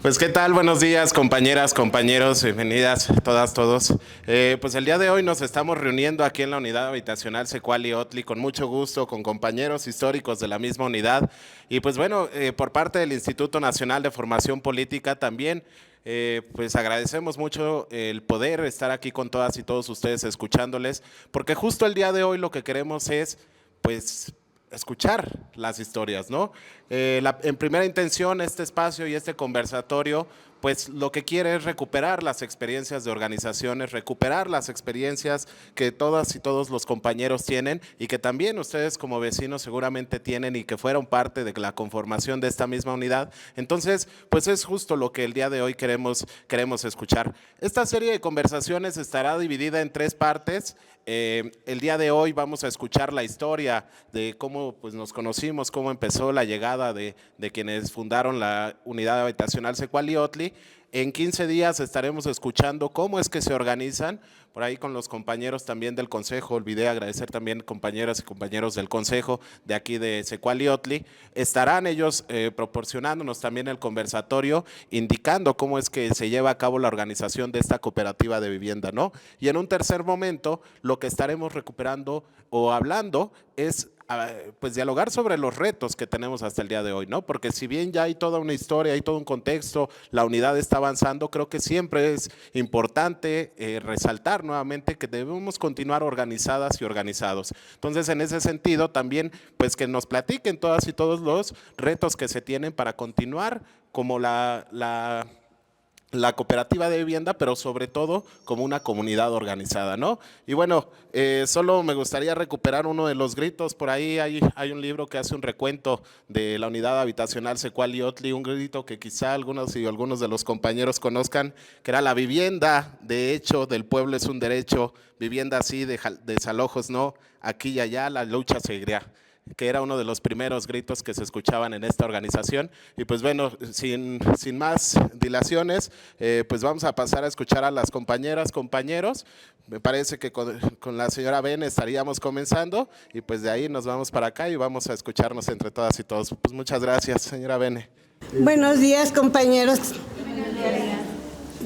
Pues qué tal, buenos días compañeras, compañeros, bienvenidas todas, todos. Pues el día de hoy nos estamos reuniendo aquí en la unidad habitacional Cecuali-Otli con mucho gusto, con compañeros históricos de la misma unidad y pues bueno, por parte del Instituto Nacional de Formación Política también. Pues agradecemos mucho el poder estar aquí con todas y todos ustedes escuchándoles, porque justo el día de hoy lo que queremos es pues escuchar las historias, ¿no? En primera intención, este espacio y este conversatorio, pues lo que quiere es recuperar las experiencias de organizaciones, recuperar las experiencias que todas y todos los compañeros tienen y que también ustedes como vecinos seguramente tienen y que fueron parte de la conformación de esta misma unidad. Entonces, pues es justo lo que el día de hoy queremos escuchar. Esta serie de conversaciones estará dividida en 3 partes. El día de hoy vamos a escuchar la historia de cómo pues, nos conocimos, cómo empezó la llegada de quienes fundaron la unidad habitacional Cecuali-Otli. En 15 días estaremos escuchando cómo es que se organizan, por ahí con los compañeros también del Consejo. Olvidé agradecer también compañeras y compañeros del Consejo de aquí de Cecuali-Otli. Estarán ellos proporcionándonos también el conversatorio, indicando cómo es que se lleva a cabo la organización de esta cooperativa de vivienda, ¿no? Y en un tercer momento, lo que estaremos recuperando o hablando es pues dialogar sobre los retos que tenemos hasta el día de hoy, ¿no? Porque si bien ya hay toda una historia, hay todo un contexto, la unidad está avanzando, creo que siempre es importante resaltar nuevamente que debemos continuar organizadas y organizados. Entonces, en ese sentido, también, pues que nos platiquen todas y todos los retos que se tienen para continuar como la cooperativa de vivienda, pero sobre todo como una comunidad organizada, ¿no? Y bueno, solo me gustaría recuperar uno de los gritos. Por ahí hay un libro que hace un recuento de la unidad habitacional Cecuali-Otli, un grito que quizá algunos de los compañeros conozcan, que era: la vivienda, de hecho, del pueblo es un derecho, vivienda así, desalojos no, aquí y allá la lucha seguirá, que era uno de los primeros gritos que se escuchaban en esta organización. Y pues bueno, sin más dilaciones, pues vamos a pasar a escuchar a las compañeras, compañeros. Me parece que con la señora Ben estaríamos comenzando y pues de ahí nos vamos para acá y vamos a escucharnos entre todas y todos. Pues muchas gracias, señora Ben. Buenos días, compañeros.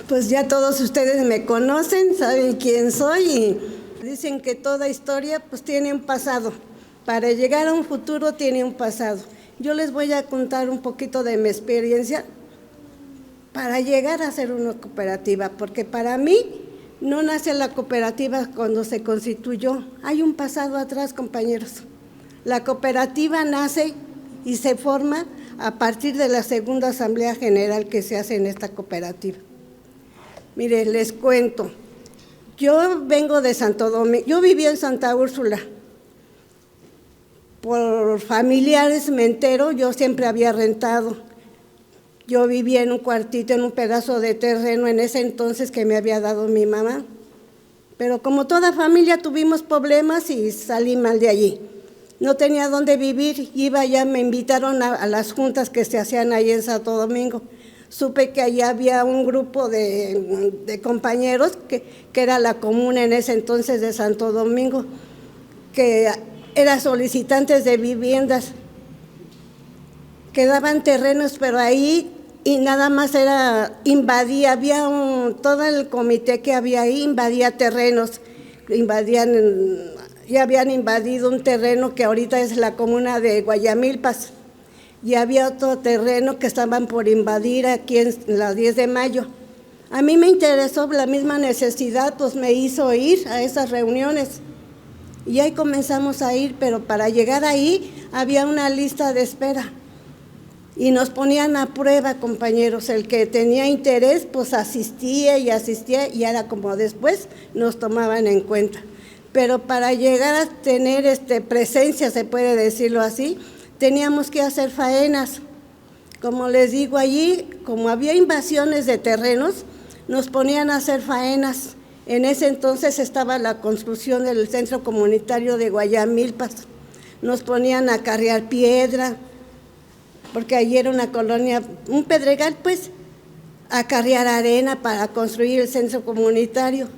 Pues ya todos ustedes me conocen, saben quién soy y dicen que toda historia pues tiene un pasado. Para llegar a un futuro tiene un pasado. Yo les voy a contar un poquito de mi experiencia para llegar a ser una cooperativa, porque para mí no nace la cooperativa cuando se constituyó. Hay un pasado atrás, compañeros. La cooperativa nace y se forma a partir de la segunda asamblea general que se hace en esta cooperativa. Mire, les cuento. Yo vengo de Santo Domingo, yo vivía en Santa Úrsula. Por familiares me entero, yo siempre había rentado. Yo vivía en un cuartito, en un pedazo de terreno en ese entonces que me había dado mi mamá. Pero como toda familia tuvimos problemas y salí mal de allí. No tenía dónde vivir, iba allá, me invitaron a las juntas que se hacían ahí en Santo Domingo. Supe que allá había un grupo de compañeros que era la comuna en ese entonces de Santo Domingo, que eran solicitantes de viviendas, que daban terrenos, pero ahí y nada más era invadía, había todo el comité que había ahí invadía terrenos, ya habían invadido un terreno que ahorita es la comuna de Guayamilpas, y había otro terreno que estaban por invadir aquí en la 10 de mayo. A mí me interesó la misma necesidad, pues me hizo ir a esas reuniones. Y ahí comenzamos a ir, pero para llegar ahí había una lista de espera. Y nos ponían a prueba, compañeros. El que tenía interés, pues asistía, y era como después nos tomaban en cuenta. Pero para llegar a tener presencia, se puede decirlo así, teníamos que hacer faenas. Como les digo, allí, como había invasiones de terrenos, nos ponían a hacer faenas. En ese entonces estaba la construcción del centro comunitario de Guayamilpas. Nos ponían a carrear piedra, porque allí era una colonia, un pedregal, pues, carrear arena para construir el centro comunitario.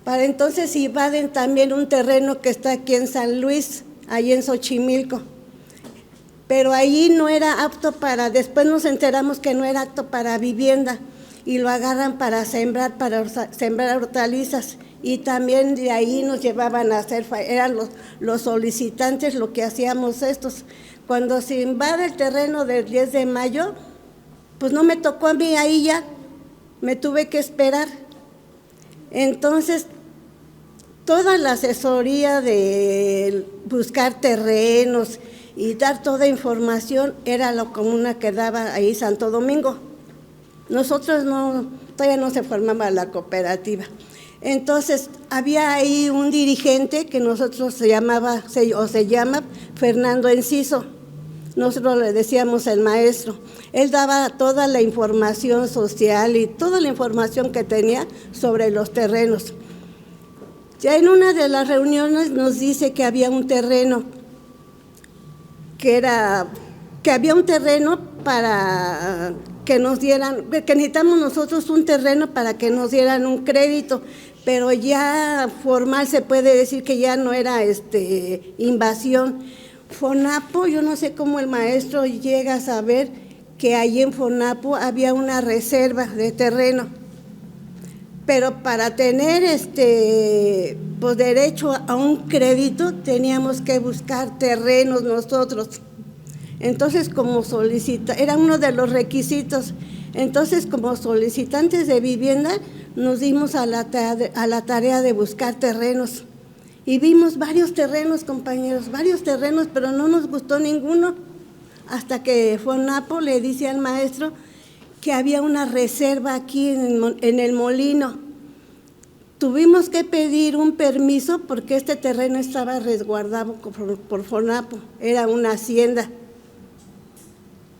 Para entonces invaden también un terreno que está aquí en San Luis, ahí en Xochimilco. Pero ahí no era apto para, después nos enteramos que no era apto para vivienda y lo agarran para sembrar hortalizas. Y también de ahí nos llevaban a hacer, eran los solicitantes lo que hacíamos estos. Cuando se invade el terreno del 10 de mayo, pues no me tocó a mí ahí ya, me tuve que esperar. Entonces, toda la asesoría de buscar terrenos y dar toda información era la comuna que daba ahí Santo Domingo. Nosotros todavía no se formaba la cooperativa. Entonces, había ahí un dirigente que nosotros se llama Fernando Enciso. Nosotros le decíamos el maestro. Él daba toda la información social y toda la información que tenía sobre los terrenos. Ya en una de las reuniones nos dice que había un terreno, que había un terreno para que nos dieran, que necesitamos nosotros un terreno para que nos dieran un crédito, pero ya formal se puede decir que ya no era invasión. Fonapo, yo no sé cómo el maestro llega a saber que ahí en Fonapo había una reserva de terreno, pero para tener pues derecho a un crédito teníamos que buscar terrenos nosotros. Entonces, era uno de los requisitos. Entonces, como solicitantes de vivienda, nos dimos a la tarea de buscar terrenos. Y vimos varios terrenos, compañeros, varios terrenos, pero no nos gustó ninguno. Hasta que Fonapo le dice al maestro que había una reserva aquí en el molino. Tuvimos que pedir un permiso porque este terreno estaba resguardado por Fonapo, era una hacienda.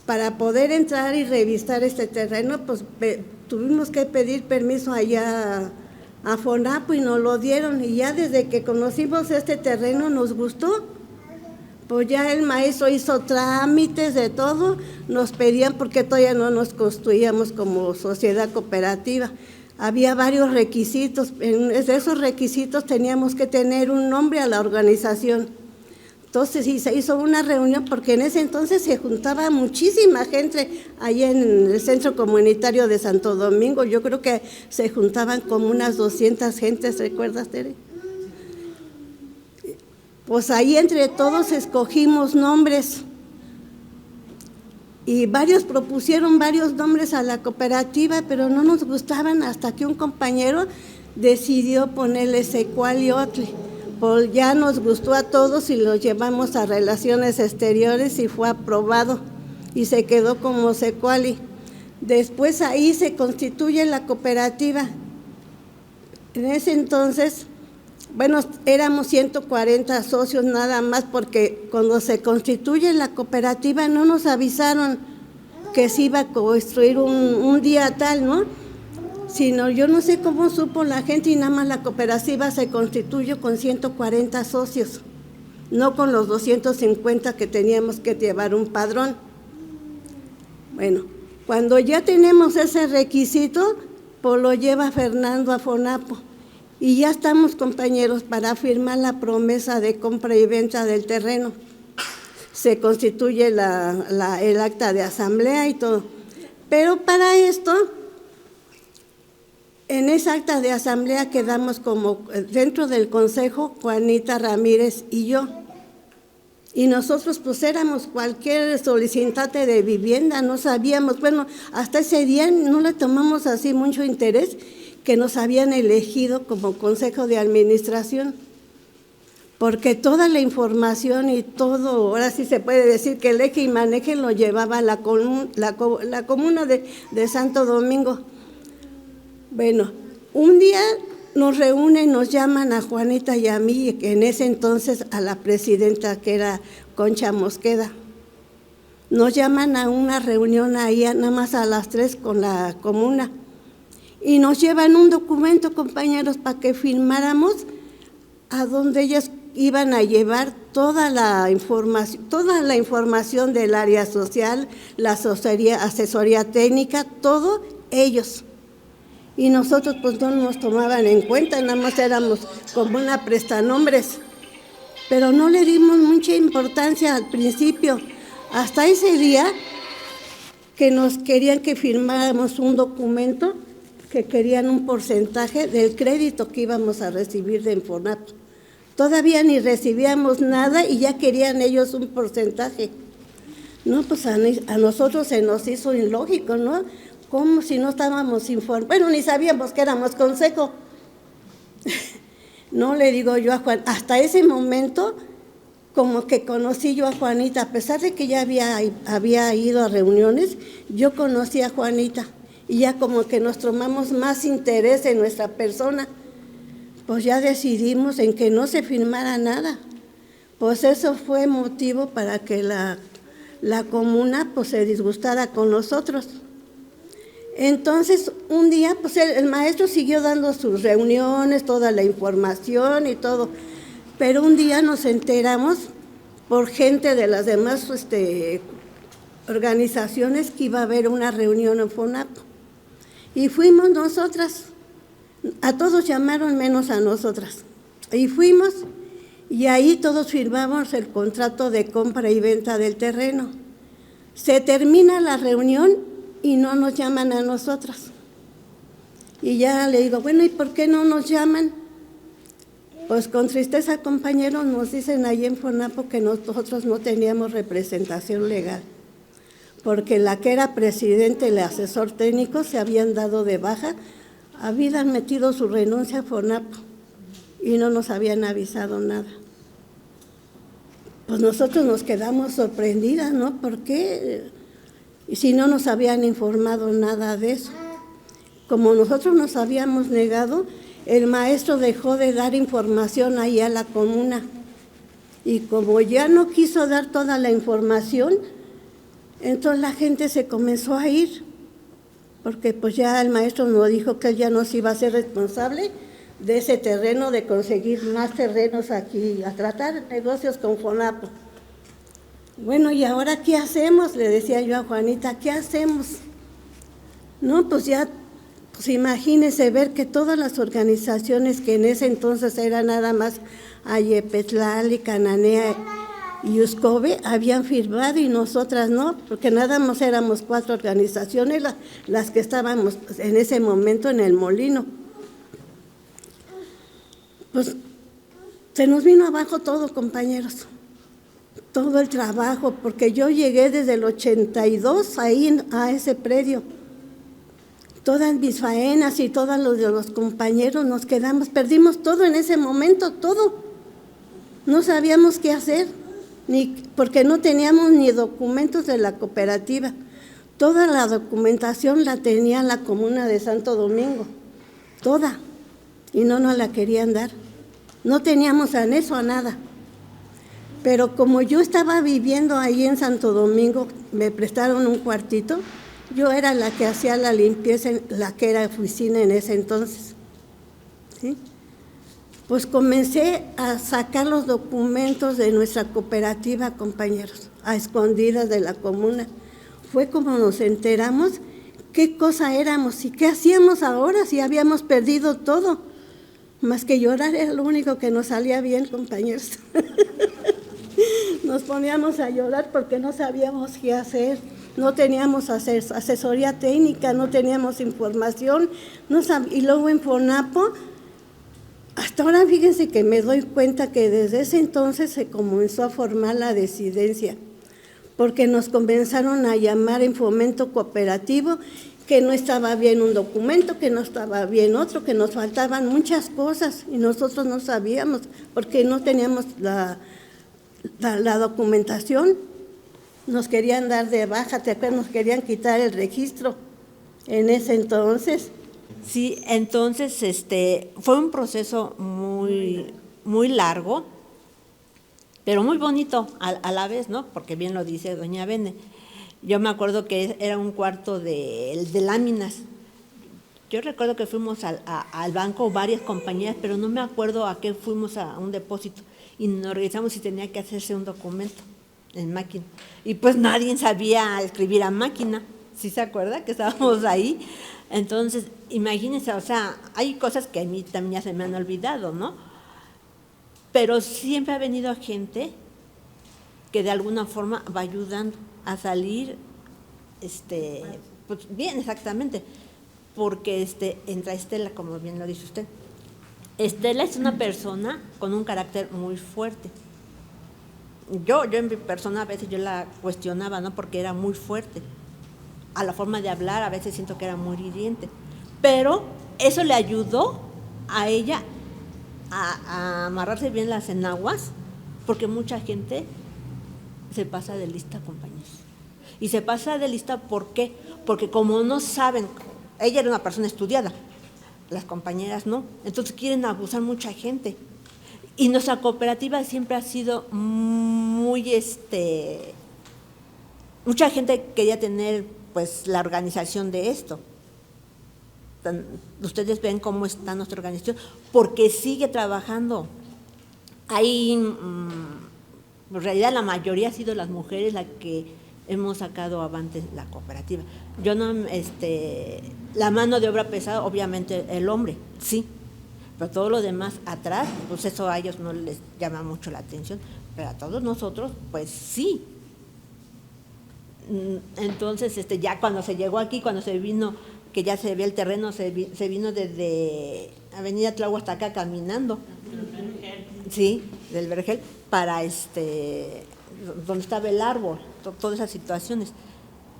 Para poder entrar y revisar este terreno, pues tuvimos que pedir permiso allá a Fonapo y nos lo dieron. Y ya desde que conocimos este terreno nos gustó. Pues ya el maestro hizo trámites de todo, nos pedían porque todavía no nos constituíamos como sociedad cooperativa. Había varios requisitos, de esos requisitos teníamos que tener un nombre a la organización. Entonces sí, se hizo una reunión porque en ese entonces se juntaba muchísima gente ahí en el centro comunitario de Santo Domingo. Yo creo que se juntaban como unas 200 gentes, ¿recuerdas, Tere? Pues ahí entre todos escogimos nombres y varios propusieron varios nombres a la cooperativa, pero no nos gustaban hasta que un compañero decidió ponerle Secuali Otli. Pues ya nos gustó a todos y lo llevamos a Relaciones Exteriores y fue aprobado y se quedó como Secuali. Después ahí se constituye la cooperativa. En ese entonces, bueno, éramos 140 socios nada más porque cuando se constituye la cooperativa no nos avisaron que se iba a construir un día tal, ¿no? Sino yo no sé cómo supo la gente y nada más la cooperativa se constituyó con 140 socios, no con los 250 que teníamos que llevar un padrón. Bueno, cuando ya tenemos ese requisito, pues lo lleva Fernando a Fonapo. Y ya estamos, compañeros, para firmar la promesa de compra y venta del terreno. Se constituye el acta de asamblea y todo. Pero para esto, en esa acta de asamblea quedamos como dentro del consejo Juanita Ramírez y yo. Y nosotros pues éramos cualquier solicitante de vivienda, no sabíamos, bueno, hasta ese día no le tomamos así mucho interés que nos habían elegido como consejo de administración, porque toda la información y todo, ahora sí se puede decir que el eje y maneje lo llevaba la comuna de Santo Domingo. Bueno, un día nos reúnen, nos llaman a Juanita y a mí, en ese entonces a la presidenta que era Concha Mosqueda. Nos llaman a una reunión ahí nada más a las 3 con la comuna. Y nos llevan un documento, compañeros, para que firmáramos a donde ellas iban a llevar toda la información del área social, la asesoría técnica, todo, ellos. Y nosotros pues no nos tomaban en cuenta, nada más éramos como una prestanombres. Pero no le dimos mucha importancia al principio, hasta ese día que nos querían que firmáramos un documento, que querían un porcentaje del crédito que íbamos a recibir de Infonap. Todavía ni recibíamos nada y ya querían ellos un porcentaje. No, pues a nosotros se nos hizo ilógico, ¿no? Como si no estábamos informados. Bueno, ni sabíamos que éramos consejo. No, le digo yo a Juan, hasta ese momento como que conocí yo a Juanita, a pesar de que ya había ido a reuniones, yo conocí a Juanita y ya como que nos tomamos más interés en nuestra persona. Pues ya decidimos en que no se firmara nada. Pues eso fue motivo para que la comuna pues se disgustara con nosotros. Entonces, un día, pues el maestro siguió dando sus reuniones, toda la información y todo, pero un día nos enteramos por gente de las demás organizaciones que iba a haber una reunión en FONAP. Y fuimos nosotras, a todos llamaron menos a nosotras. Y fuimos, y ahí todos firmamos el contrato de compra y venta del terreno. Se termina la reunión y no nos llaman a nosotras. Y ya le digo, bueno, ¿y por qué no nos llaman? Pues con tristeza, compañeros, nos dicen ahí en FONAPO que nosotros no teníamos representación legal, porque la que era presidente y el asesor técnico se habían dado de baja, habían metido su renuncia a FONAPO y no nos habían avisado nada. Pues nosotros nos quedamos sorprendidas, ¿no? ¿Por qué? Y si no nos habían informado nada de eso. Como nosotros nos habíamos negado, el maestro dejó de dar información ahí a la comuna. Y como ya no quiso dar toda la información, entonces la gente se comenzó a ir, porque pues ya el maestro nos dijo que él ya nos iba a ser responsable de ese terreno, de conseguir más terrenos aquí, a tratar negocios con FONAPO. Bueno, ¿y ahora qué hacemos? Le decía yo a Juanita, ¿qué hacemos? No, pues ya, pues imagínese ver que todas las organizaciones que en ese entonces eran nada más Ayepetlali, Cananea y Uscobe, habían firmado y nosotras no, porque nada más éramos 4 organizaciones las que estábamos en ese momento en el molino. Pues se nos vino abajo todo, compañeros. Todo el trabajo, porque yo llegué desde el 82 ahí a ese predio. Todas mis faenas y todos los de los compañeros nos quedamos, perdimos todo en ese momento, todo. No sabíamos qué hacer, porque no teníamos ni documentos de la cooperativa. Toda la documentación la tenía la comuna de Santo Domingo, toda, y no nos la querían dar. No teníamos anexo a nada. Pero como yo estaba viviendo ahí en Santo Domingo, me prestaron un cuartito, yo era la que hacía la limpieza, la que era oficina en ese entonces, ¿sí? Pues comencé a sacar los documentos de nuestra cooperativa, compañeros, a escondidas de la comuna. Fue como nos enteramos qué cosa éramos y qué hacíamos ahora si habíamos perdido todo. Más que llorar era lo único que nos salía bien, compañeros. Nos poníamos a llorar porque no sabíamos qué hacer, no teníamos asesoría técnica, no teníamos información, y luego en FONAPO, hasta ahora fíjense que me doy cuenta que desde ese entonces se comenzó a formar la disidencia, porque nos comenzaron a llamar en fomento cooperativo, que no estaba bien un documento, que no estaba bien otro, que nos faltaban muchas cosas y nosotros no sabíamos porque no teníamos la documentación. Nos querían dar de baja, nos querían quitar el registro en ese entonces. Sí, entonces fue un proceso muy, muy largo, pero muy bonito a la vez, ¿no? Porque bien lo dice doña Bene. Yo me acuerdo que era un cuarto de láminas. Yo recuerdo que fuimos al banco varias compañías, pero no me acuerdo a qué fuimos, a un depósito, y nos revisamos si tenía que hacerse un documento en máquina. Y pues nadie sabía escribir a máquina, ¿sí se acuerda que estábamos ahí? Entonces, imagínense, o sea, hay cosas que a mí también ya se me han olvidado, ¿no? Pero siempre ha venido gente que de alguna forma va ayudando a salir, pues bien, exactamente, porque entra Estela, como bien lo dice usted. Estela es una persona con un carácter muy fuerte. Yo en mi persona a veces yo la cuestionaba, ¿no? Porque era muy fuerte. A la forma de hablar a veces siento que era muy hiriente. Pero eso le ayudó a ella a amarrarse bien las enaguas, porque mucha gente se pasa de lista, compañeros. Y se pasa de lista, ¿por qué? Porque como no saben, ella era una persona estudiada, las compañeras no, entonces quieren abusar mucha gente. Y nuestra cooperativa siempre ha sido muy, mucha gente quería tener pues la organización de esto. Ustedes ven cómo está nuestra organización, porque sigue trabajando. Hay, en realidad la mayoría ha sido las mujeres las que hemos sacado avante la cooperativa. Yo no, la mano de obra pesada, obviamente el hombre, sí, pero todo lo demás atrás, pues eso a ellos no les llama mucho la atención, pero a todos nosotros, pues sí. Entonces, ya cuando se llegó aquí, cuando se vino, que ya se ve el terreno, se vino desde Avenida Tláhuac hasta acá caminando. Sí, del Vergel, para donde estaba el árbol, todas esas situaciones.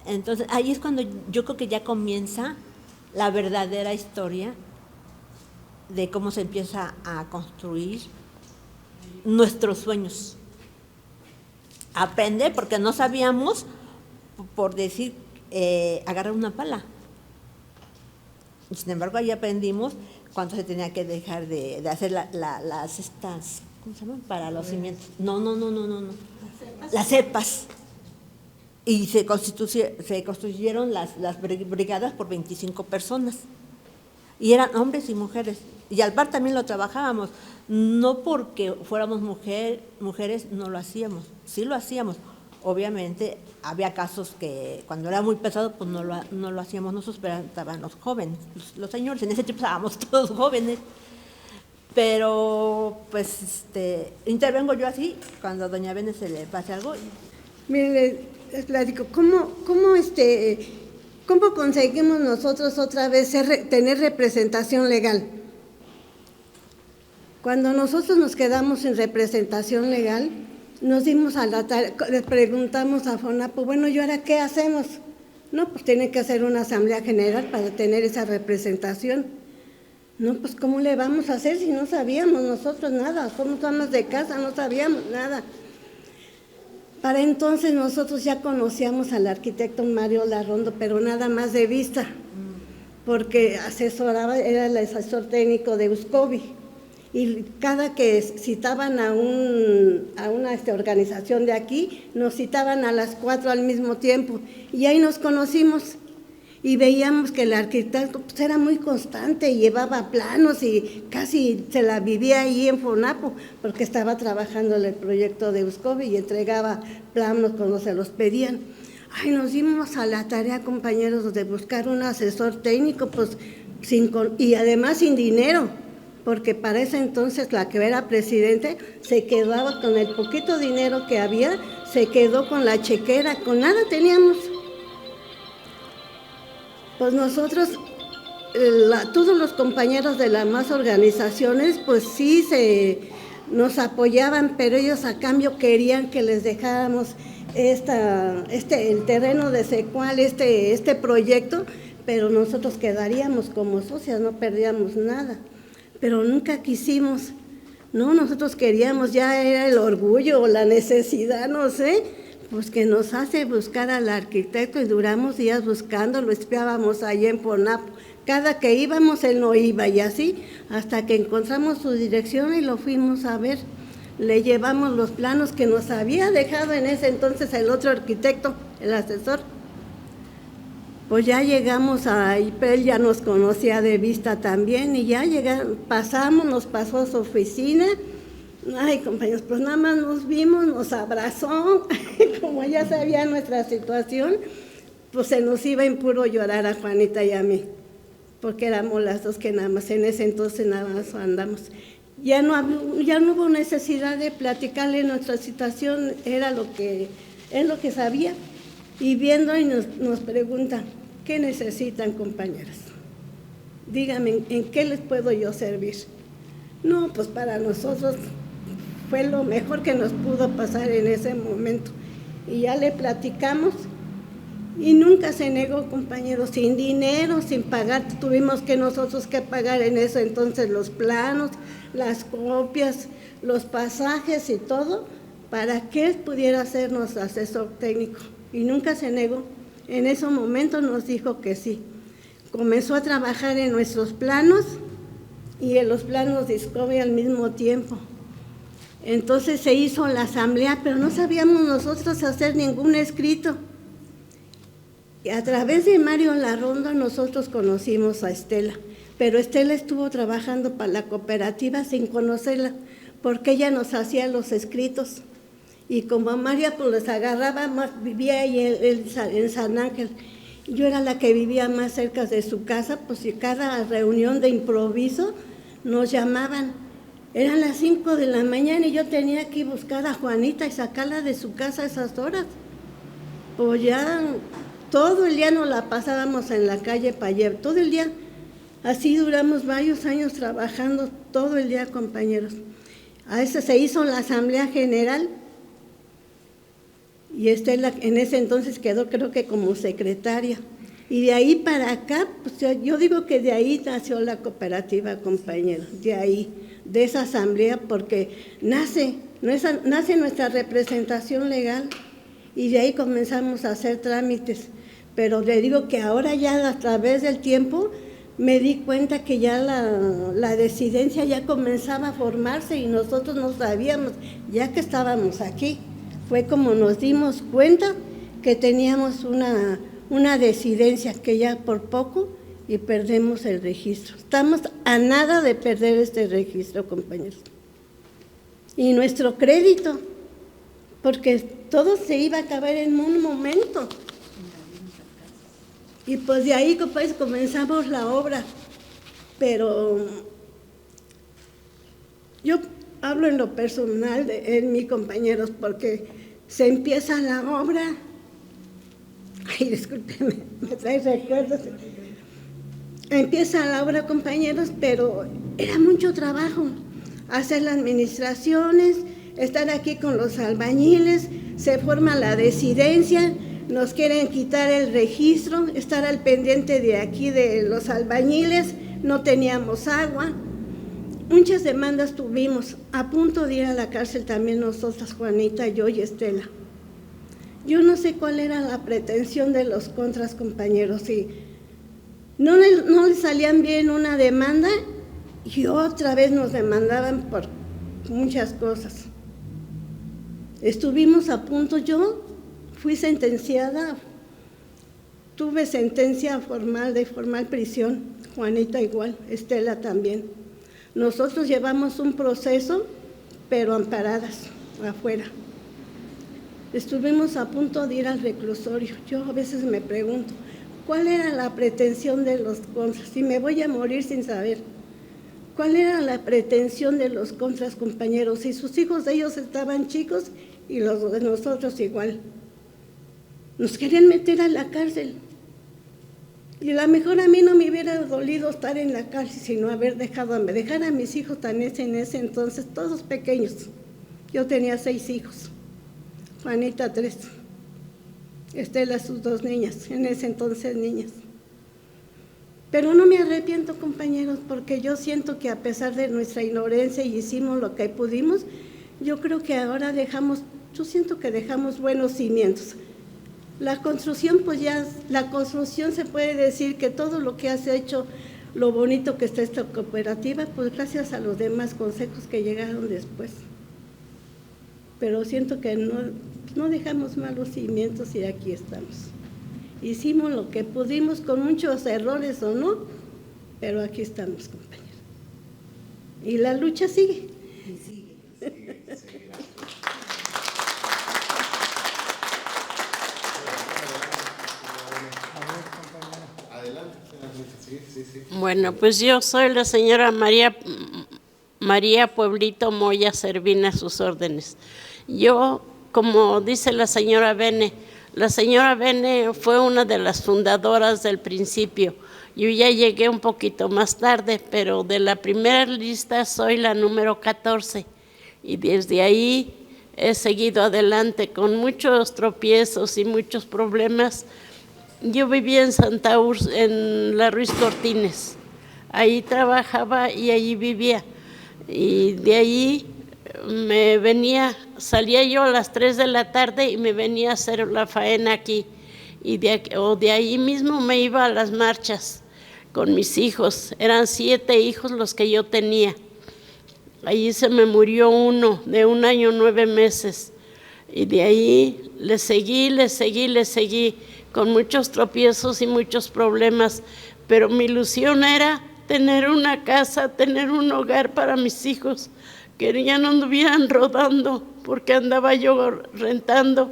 Entonces, ahí es cuando yo creo que ya comienza la verdadera historia de cómo se empieza a construir nuestros sueños. Aprender, porque no sabíamos, por decir, agarrar una pala. Sin embargo, ahí aprendimos cuánto se tenía que dejar de hacer las estas, ¿cómo se llaman? Para los cimientos. No. Las cepas. Y se constituyeron las brigadas por 25 personas. Y eran hombres y mujeres. Y al par también lo trabajábamos. No porque fuéramos mujeres no lo hacíamos. Sí lo hacíamos. Obviamente había casos que cuando era muy pesado pues no lo hacíamos nosotros, pero estaban los jóvenes, los señores, en ese tiempo estábamos todos jóvenes. Pero pues intervengo yo así cuando a doña Bene se le pase algo. Mire, les platico, ¿cómo conseguimos nosotros otra vez tener representación legal? Cuando nosotros nos quedamos sin representación legal, nos dimos a la tarea, les preguntamos a FONAPO, bueno, ¿y ahora qué hacemos? No, pues tiene que hacer una asamblea general para tener esa representación. No, pues ¿cómo le vamos a hacer si no sabíamos nosotros nada? Somos amas de casa, no sabíamos nada. Para entonces nosotros ya conocíamos al arquitecto Mario Larrondo, pero nada más de vista, porque asesoraba, era el asesor técnico de Uscovi. Y cada que citaban a una organización de aquí, nos citaban a las 4 al mismo tiempo. Y ahí nos conocimos y veíamos que el arquitecto pues, era muy constante, llevaba planos y casi se la vivía ahí en FONAPO, porque estaba trabajando en el proyecto de Uscovi y entregaba planos cuando se los pedían. Ay, nos dimos a la tarea, compañeros, de buscar un asesor técnico, pues y además sin dinero, porque para ese entonces la que era presidente se quedaba con el poquito dinero que había, se quedó con la chequera, con nada teníamos. Pues nosotros, todos los compañeros de las más organizaciones, pues sí nos apoyaban, pero ellos a cambio querían que les dejáramos el terreno de Secual, este proyecto, pero nosotros quedaríamos como socias, no perdíamos nada. Pero nunca quisimos, no, nosotros queríamos, ya era el orgullo o la necesidad, no sé, pues que nos hace buscar al arquitecto y duramos días buscando, lo espiábamos allá en FONAPO. Cada que íbamos él no iba y así, hasta que encontramos su dirección y lo fuimos a ver. Le llevamos los planos que nos había dejado en ese entonces el otro arquitecto, el asesor. Pues ya llegamos ahí, pero él ya nos conocía de vista también y ya pasamos, nos pasó a su oficina. Ay, compañeros, pues nada más nos vimos, nos abrazó, como ya sabía nuestra situación, pues se nos iba en puro llorar a Juanita y a mí. porque éramos las dos que nada más, en ese entonces nada más andamos. Ya no hubo necesidad de platicarle nuestra situación, es lo que sabía. Y viendo y nos preguntan, ¿qué necesitan, compañeras? Díganme, ¿en qué les puedo yo servir? No, pues para nosotros fue lo mejor que nos pudo pasar en ese momento. Y ya le platicamos y nunca se negó, compañeros, sin dinero, sin pagar. Tuvimos que nosotros que pagar en eso entonces los planos, las copias, los pasajes y todo, para que él pudiera sernos asesor técnico. Y nunca se negó. En ese momento nos dijo que sí. Comenzó a trabajar en nuestros planos y en los planos Discovery al mismo tiempo. Entonces se hizo la asamblea, pero no sabíamos nosotros hacer ningún escrito. Y a través de Mario Larrondo nosotros conocimos a Estela, pero Estela estuvo trabajando para la cooperativa sin conocerla, porque ella nos hacía los escritos. Y como María pues les agarraba más, vivía ahí en San Ángel. Yo era la que vivía más cerca de su casa, pues y cada reunión de improviso nos llamaban. Eran las 5 de la mañana y yo tenía que buscar a Juanita y sacarla de su casa a esas horas. Pues ya todo el día nos la pasábamos en la calle Payer, todo el día. Así duramos varios años trabajando todo el día, compañeros. A eso se hizo la Asamblea General y Estela en ese entonces quedó creo que como secretaria. Y de ahí para acá, pues yo digo que de ahí nació la cooperativa, compañeros, de ahí, de esa asamblea, porque nace nuestra representación legal y de ahí comenzamos a hacer trámites. Pero le digo que ahora ya a través del tiempo me di cuenta que ya la disidencia ya comenzaba a formarse y nosotros no sabíamos, ya que estábamos aquí. Fue como nos dimos cuenta que teníamos una disidencia que ya por poco y perdemos el registro. Estamos a nada de perder este registro, compañeros. Y nuestro crédito, porque todo se iba a acabar en un momento. Y pues de ahí pues, comenzamos la obra. Pero yo hablo en lo personal, en mis compañeros, porque se empieza la obra. Ay, discúlpeme, me trae recuerdos. Empieza la obra, compañeros, pero era mucho trabajo. Hacer las administraciones, estar aquí con los albañiles, se forma la disidencia, nos quieren quitar el registro, estar al pendiente de aquí de los albañiles, no teníamos agua. Muchas demandas tuvimos, a punto de ir a la cárcel también nosotras, Juanita, yo y Estela. Yo no sé cuál era la pretensión de los contras, compañeros, y no les salían bien una demanda y otra vez nos demandaban por muchas cosas. Estuvimos a punto, yo fui sentenciada, tuve sentencia formal de formal prisión, Juanita igual, Estela también. Nosotros llevamos un proceso, pero amparadas, afuera. Estuvimos a punto de ir al reclusorio. Yo a veces me pregunto, ¿cuál era la pretensión de los contras? Si me voy a morir sin saber. ¿Cuál era la pretensión de los contras, compañeros? Si sus hijos de ellos estaban chicos y los de nosotros igual. Nos querían meter a la cárcel. Y a lo mejor a mí no me hubiera dolido estar en la cárcel, sino dejar a mis hijos también en ese entonces, todos pequeños. Yo tenía 6 hijos, Juanita 3, Estela sus 2 niñas, en ese entonces niñas. Pero no me arrepiento, compañeros, porque yo siento que a pesar de nuestra ignorancia y hicimos lo que pudimos, yo creo que ahora yo siento que dejamos buenos cimientos. La construcción, pues ya, la construcción se puede decir que todo lo que has hecho, lo bonito que está esta cooperativa, pues gracias a los demás consejos que llegaron después. Pero siento que no dejamos malos cimientos y aquí estamos. Hicimos lo que pudimos con muchos errores o no, pero aquí estamos, compañeros. Y la lucha sigue. Sigue. Adelante. Bueno, pues yo soy la señora María Pueblito Moya Servín, a sus órdenes. Yo, como dice la señora Bene fue una de las fundadoras del principio. Yo ya llegué un poquito más tarde, pero de la primera lista soy la número 14 y desde ahí he seguido adelante con muchos tropiezos y muchos problemas. Yo vivía en Santa Úrsula, en la Ruiz Cortines. Ahí trabajaba y allí vivía. Y de ahí salía yo a las 3 de la tarde y me venía a hacer la faena aquí. Y de ahí mismo me iba a las marchas con mis hijos. Eran 7 hijos los que yo tenía. Allí se me murió uno de 1 año 9 meses. Y de ahí le seguí, con muchos tropiezos y muchos problemas. Pero mi ilusión era tener una casa, tener un hogar para mis hijos, que ya no anduvieran rodando, porque andaba yo rentando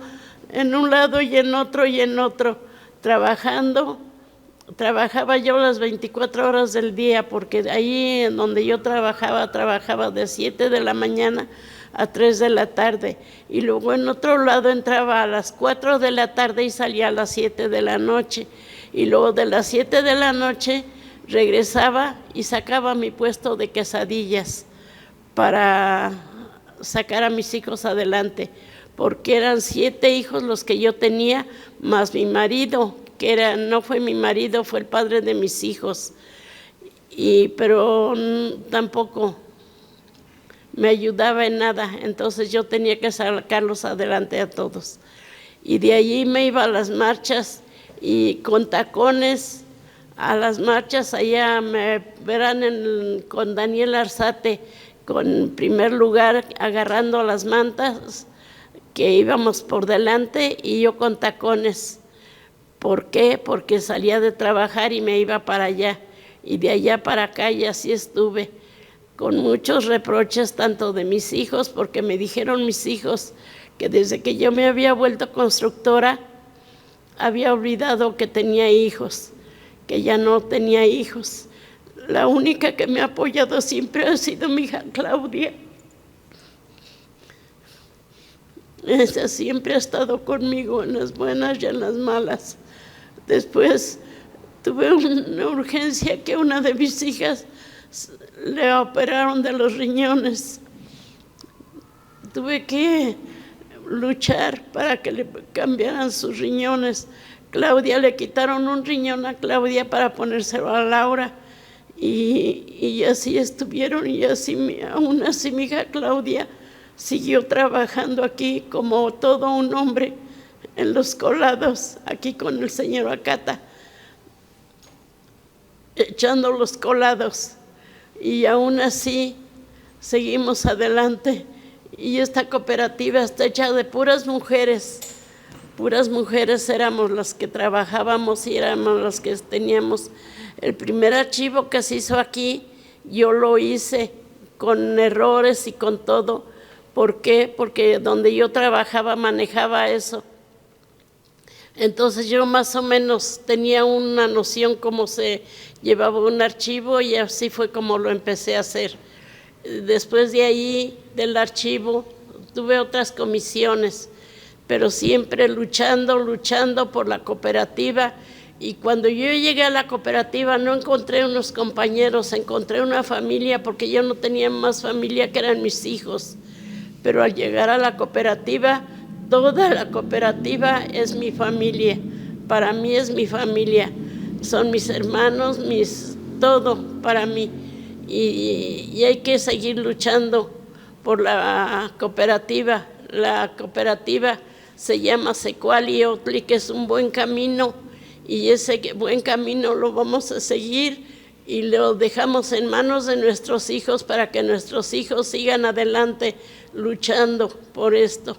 en un lado y en otro, trabajando. Trabajaba yo las 24 horas del día, porque ahí en donde yo trabajaba de 7 de la mañana a 3 de la tarde. Y luego en otro lado entraba a las 4 de la tarde y salía a las 7 de la noche. Y luego de las 7 de la noche regresaba y sacaba mi puesto de quesadillas para sacar a mis hijos adelante, porque eran 7 hijos los que yo tenía, más mi marido, no fue mi marido, fue el padre de mis hijos, pero tampoco me ayudaba en nada, entonces yo tenía que sacarlos adelante a todos. Y de allí me iba a las marchas y con tacones a las marchas. Allá me verán con Daniel Arzate, con primer lugar agarrando las mantas, que íbamos por delante, y yo con tacones. ¿Por qué? Porque salía de trabajar y me iba para allá, y de allá para acá, y así estuve, con muchos reproches tanto de mis hijos, porque me dijeron mis hijos que desde que yo me había vuelto constructora, había olvidado que tenía hijos, que ya no tenía hijos. La única que me ha apoyado siempre ha sido mi hija Claudia. Ella siempre ha estado conmigo en las buenas y en las malas. Después tuve una urgencia que una de mis hijas le operaron de los riñones. Tuve que luchar para que le cambiaran sus riñones. Claudia, le quitaron un riñón a Claudia para ponérselo a Laura, y así estuvieron, y aún así mi hija Claudia siguió trabajando aquí como todo un hombre en los colados, aquí con el señor Acata, echando los colados, y aún así seguimos adelante. Y esta cooperativa está hecha de puras mujeres éramos las que trabajábamos y éramos las que teníamos. El primer archivo que se hizo aquí, yo lo hice con errores y con todo. ¿Por qué? Porque donde yo trabajaba manejaba eso. Entonces yo más o menos tenía una noción cómo se llevaba un archivo, y así fue como lo empecé a hacer. Después de ahí, del archivo, tuve otras comisiones, pero siempre luchando por la cooperativa. Y cuando yo llegué a la cooperativa no encontré unos compañeros, encontré una familia, porque yo no tenía más familia que eran mis hijos. Pero al llegar a la cooperativa, toda la cooperativa es mi familia. Para mí es mi familia, son mis hermanos, todo para mí. Y hay que seguir luchando por la cooperativa. La cooperativa se llama Secuali Otli, que es un buen camino, y ese buen camino lo vamos a seguir y lo dejamos en manos de nuestros hijos para que nuestros hijos sigan adelante luchando por esto.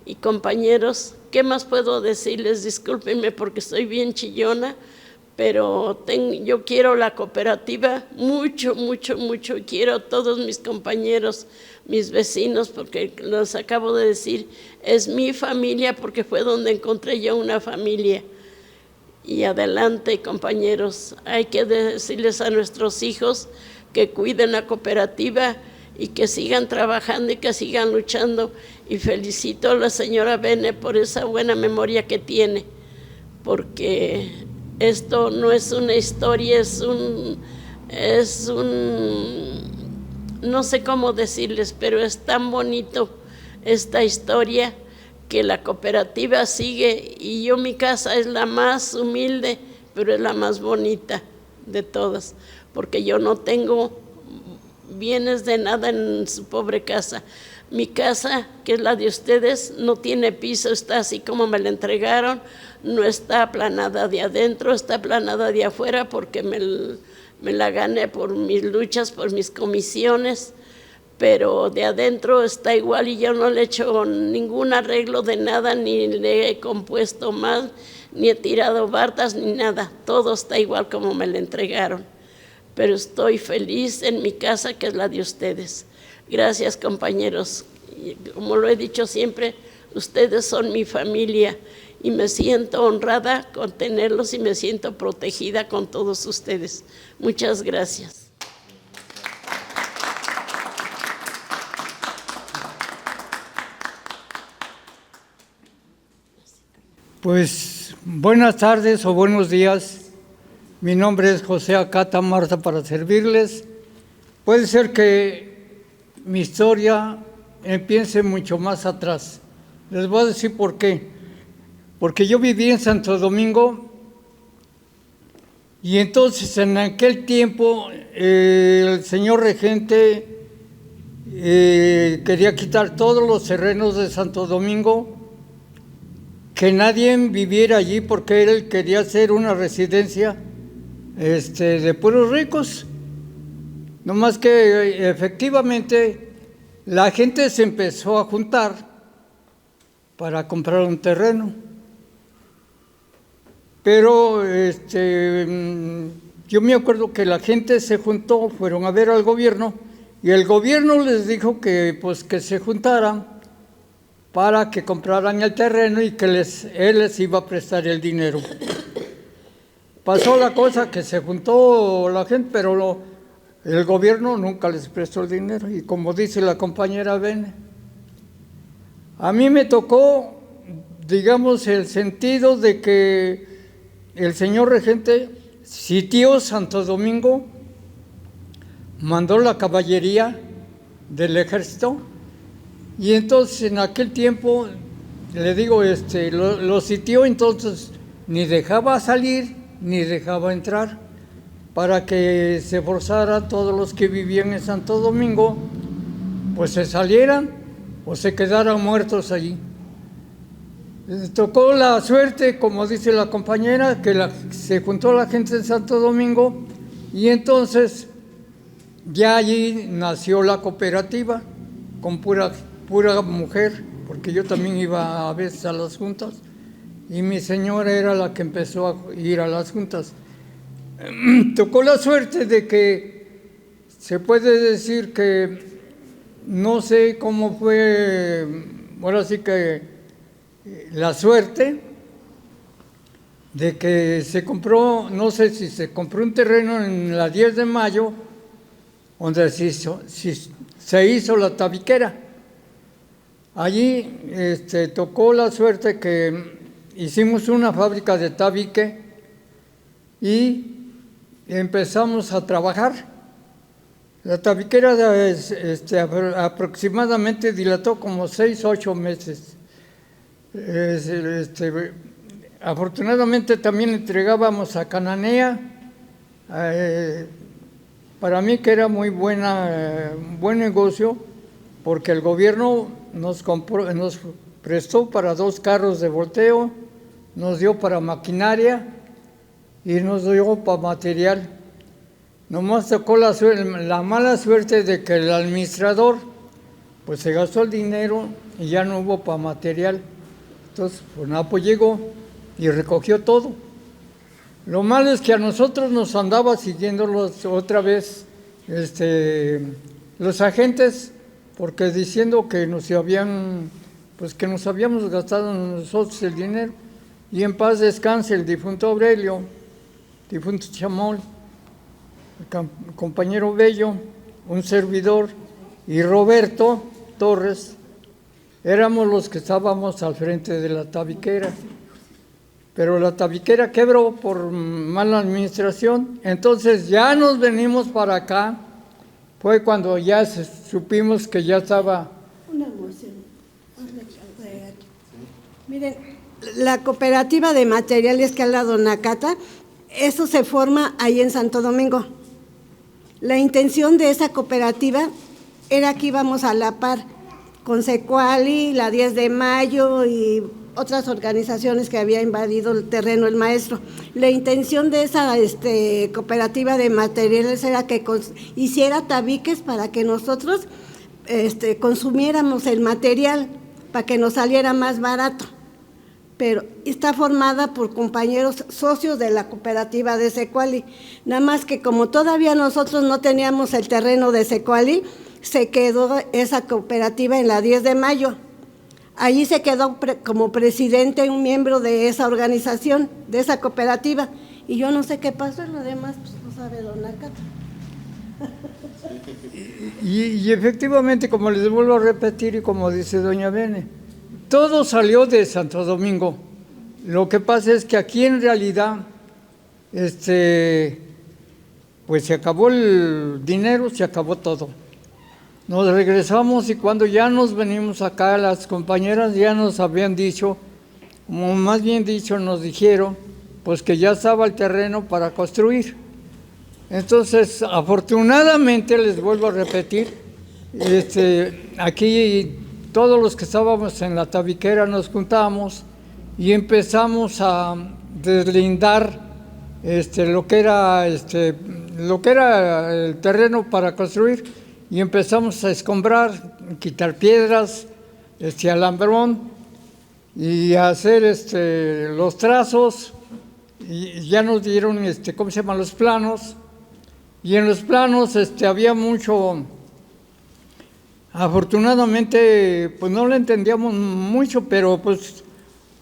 Y compañeros, ¿qué más puedo decirles? Discúlpenme porque estoy bien chillona, pero yo quiero la cooperativa mucho, y quiero a todos mis compañeros, mis vecinos, porque los acabo de decir, es mi familia, porque fue donde encontré yo una familia. Y adelante, compañeros, hay que decirles a nuestros hijos que cuiden la cooperativa y que sigan trabajando y que sigan luchando. Y felicito a la señora Bene por esa buena memoria que tiene, porque esto no es una historia, no sé cómo decirles, pero es tan bonito esta historia que la cooperativa sigue, y mi casa es la más humilde, pero es la más bonita de todas, porque yo no tengo bienes de nada en su pobre casa. Mi casa, que es la de ustedes, no tiene piso, está así como me la entregaron, no está aplanada de adentro, está aplanada de afuera, porque me la gané por mis luchas, por mis comisiones, pero de adentro está igual, y yo no le he hecho ningún arreglo de nada, ni le he compuesto más, ni he tirado bardas, ni nada. Todo está igual como me la entregaron. Pero estoy feliz en mi casa, que es la de ustedes. Gracias, compañeros. Y como lo he dicho siempre, ustedes son mi familia, y me siento honrada con tenerlos y me siento protegida con todos ustedes. Muchas gracias. Pues buenas tardes o buenos días. Mi nombre es José Acata Marta, para servirles. Puede ser que mi historia empiece mucho más atrás. Les voy a decir por qué. Porque yo viví en Santo Domingo, y entonces en aquel tiempo el señor regente quería quitar todos los terrenos de Santo Domingo, que nadie viviera allí, porque él quería hacer una residencia de puros ricos. No más que efectivamente la gente se empezó a juntar para comprar un terreno. Pero yo me acuerdo que la gente se juntó, fueron a ver al gobierno, y el gobierno les dijo que se juntaran para que compraran el terreno y que él les iba a prestar el dinero. Pasó la cosa que se juntó la gente, pero el gobierno nunca les prestó el dinero. Y como dice la compañera Bene, a mí me tocó, digamos, el sentido de que el señor regente sitió Santo Domingo, mandó la caballería del ejército, y entonces en aquel tiempo, le digo, lo sitió, entonces ni dejaba salir ni dejaba entrar, para que se forzara todos los que vivían en Santo Domingo, pues se salieran o se quedaran muertos allí. Les tocó la suerte, como dice la compañera, que se juntó la gente en Santo Domingo, y entonces ya allí nació la cooperativa con pura mujer, porque yo también iba a veces a las juntas, y mi señora era la que empezó a ir a las juntas. Tocó la suerte de que se puede decir que, no sé cómo fue, ahora sí que la suerte de que se compró, no sé si se compró un terreno en la 10 de mayo, donde se hizo la tabiquera. Allí tocó la suerte que hicimos una fábrica de tabique y empezamos a trabajar. La tabiquera aproximadamente dilató como 6 u 8 meses. Afortunadamente también entregábamos a Cananea, para mí que era muy buen negocio, porque el gobierno nos prestó para 2 carros de volteo, nos dio para maquinaria y nos dio para material. Nomás tocó la mala suerte de que el administrador pues se gastó el dinero y ya no hubo para material. Entonces FONAPO llegó y recogió todo. Lo malo es que a nosotros nos andaba siguiendo otra vez los agentes, porque diciendo que nos habíamos gastado nosotros el dinero. y en paz descanse el difunto Aurelio, difunto Chamol, el compañero Bello, un servidor, y Roberto Torres, éramos los que estábamos al frente de la tabiquera. Pero la tabiquera quebró por mala administración, entonces ya nos venimos para acá. Fue cuando ya supimos que ya estaba. Una emoción. Miren, la cooperativa de materiales que habla don Nakata, eso se forma ahí en Santo Domingo. La intención de esa cooperativa era que íbamos a la par con Secuali, la 10 de mayo y otras organizaciones que había invadido el terreno el maestro. La intención de esa cooperativa de materiales era que hiciera tabiques para que nosotros consumiéramos el material, para que nos saliera más barato. Pero está formada por compañeros socios de la cooperativa de Secuali. Nada más que como todavía nosotros no teníamos el terreno de Secuali, se quedó esa cooperativa en la 10 de mayo. Allí se quedó como presidente un miembro de esa organización, de esa cooperativa. Y yo no sé qué pasó, lo demás pues no sabe don Nakata. Y efectivamente, como les vuelvo a repetir y como dice doña Bene, todo salió de Santo Domingo. Lo que pasa es que aquí en realidad, pues se acabó el dinero, se acabó todo. Nos regresamos y cuando ya nos venimos acá, las compañeras ya nos habían dicho, como más bien dicho, nos dijeron, pues que ya estaba el terreno para construir. Entonces, afortunadamente, les vuelvo a repetir, aquí todos los que estábamos en la tabiquera nos juntamos y empezamos a deslindar lo que era el terreno para construir. Y empezamos a escombrar, quitar piedras, alambrón, y a hacer los trazos, y ya nos dieron, los planos, y en los planos había mucho, afortunadamente, pues no lo entendíamos mucho, pero pues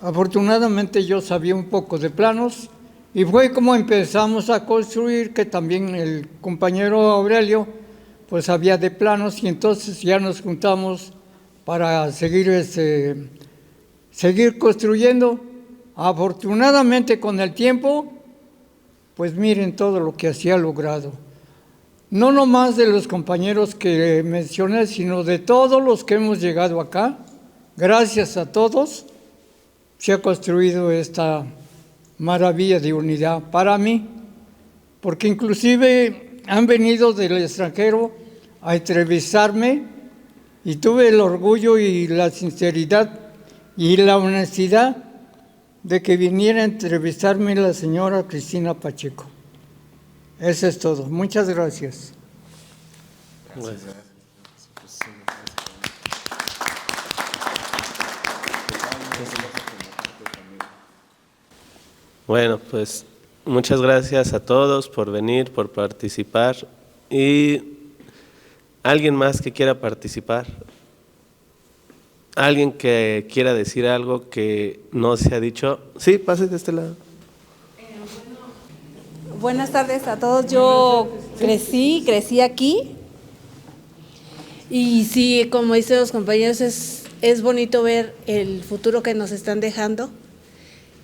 afortunadamente yo sabía un poco de planos, y fue como empezamos a construir, que también el compañero Aurelio, pues había de planos, y entonces ya nos juntamos para seguir construyendo. Afortunadamente con el tiempo, pues miren todo lo que se ha logrado. No nomás de los compañeros que mencioné, sino de todos los que hemos llegado acá. Gracias a todos se ha construido esta maravilla de unidad para mí, porque inclusive han venido del extranjero a entrevistarme y tuve el orgullo y la sinceridad y la honestidad de que viniera a entrevistarme la señora Cristina Pacheco. Eso es todo. Muchas gracias. Bueno, pues muchas gracias a todos por venir, por participar. ¿Y alguien más que quiera participar? ¿Alguien que quiera decir algo que no se ha dicho? Sí, pase de este lado. Buenas tardes a todos. Yo crecí aquí. Y sí, como dicen los compañeros, es bonito ver el futuro que nos están dejando.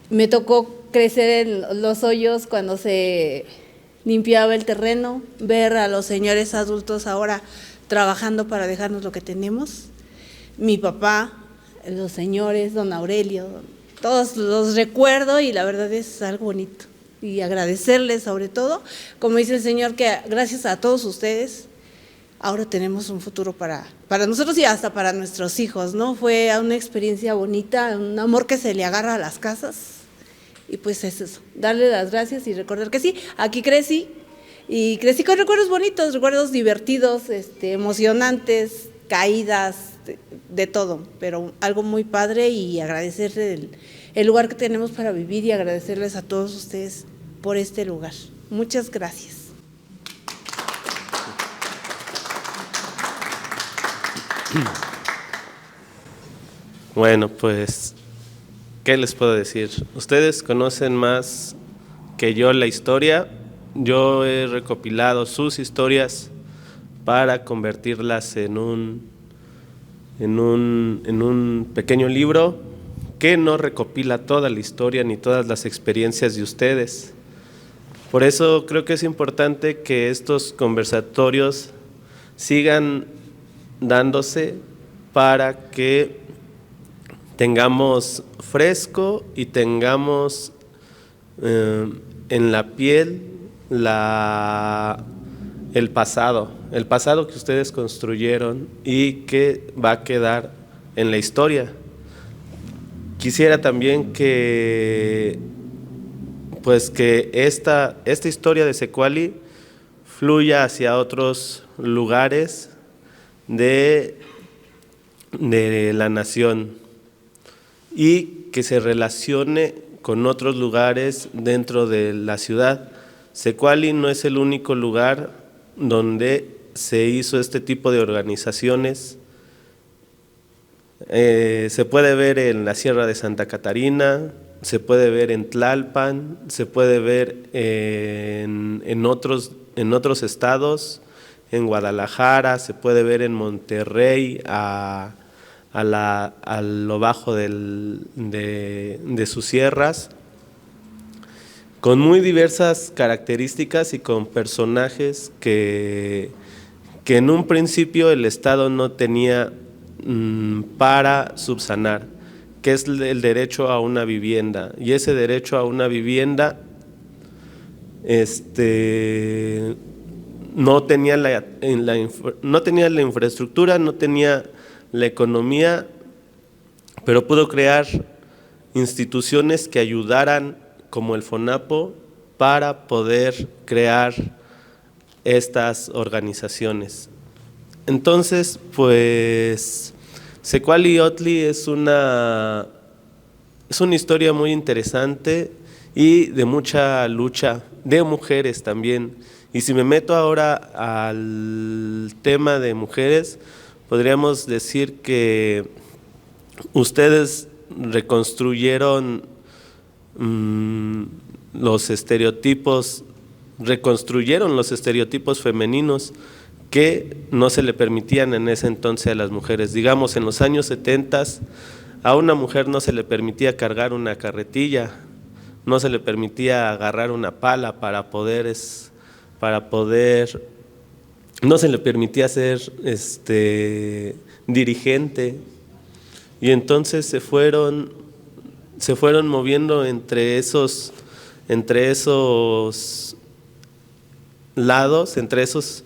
Me tocó crecer en los hoyos cuando se limpiaba el terreno, ver a los señores adultos ahora trabajando para dejarnos lo que tenemos. Mi papá, los señores, don Aurelio, todos los recuerdo y la verdad es algo bonito. Y agradecerles sobre todo, como dice el Señor, que gracias a todos ustedes, ahora tenemos un futuro para nosotros y hasta para nuestros hijos, ¿no? Fue una experiencia bonita, un amor que se le agarra a las casas. Y pues es eso, darle las gracias y recordar que sí, aquí crecí y crecí con recuerdos bonitos, recuerdos divertidos, emocionantes, caídas, de todo, pero algo muy padre y agradecerle el lugar que tenemos para vivir y agradecerles a todos ustedes por este lugar. Muchas gracias. Bueno, pues ¿qué les puedo decir? Ustedes conocen más que yo la historia. Yo he recopilado sus historias para convertirlas en un pequeño libro que no recopila toda la historia ni todas las experiencias de ustedes. Por eso creo que es importante que estos conversatorios sigan dándose para que tengamos fresco y tengamos en la piel el pasado que ustedes construyeron y que va a quedar en la historia. Quisiera también que esta historia de Secuali fluya hacia otros lugares de la nación y que se relacione con otros lugares dentro de la ciudad. Secuali no es el único lugar donde se hizo este tipo de organizaciones. Se puede ver en la Sierra de Santa Catarina, se puede ver en Tlalpan, se puede ver en otros estados, en Guadalajara, se puede ver en Monterrey, a lo bajo de sus sierras, con muy diversas características y con personajes que en un principio el Estado no tenía para subsanar, que es el derecho a una vivienda. Y ese derecho a una vivienda no tenía la infraestructura, no tenía la economía, pero pudo crear instituciones que ayudaran, como el FONAPO, para poder crear estas organizaciones. Entonces, pues, Secuali-Otli es una historia muy interesante y de mucha lucha de mujeres también. Y si me meto ahora al tema de mujeres, podríamos decir que ustedes reconstruyeron los estereotipos femeninos que no se le permitían en ese entonces a las mujeres. Digamos, en los años 70 a una mujer no se le permitía cargar una carretilla, no se le permitía agarrar una pala no se le permitía ser dirigente, y entonces se fueron moviendo entre esos lados, entre esos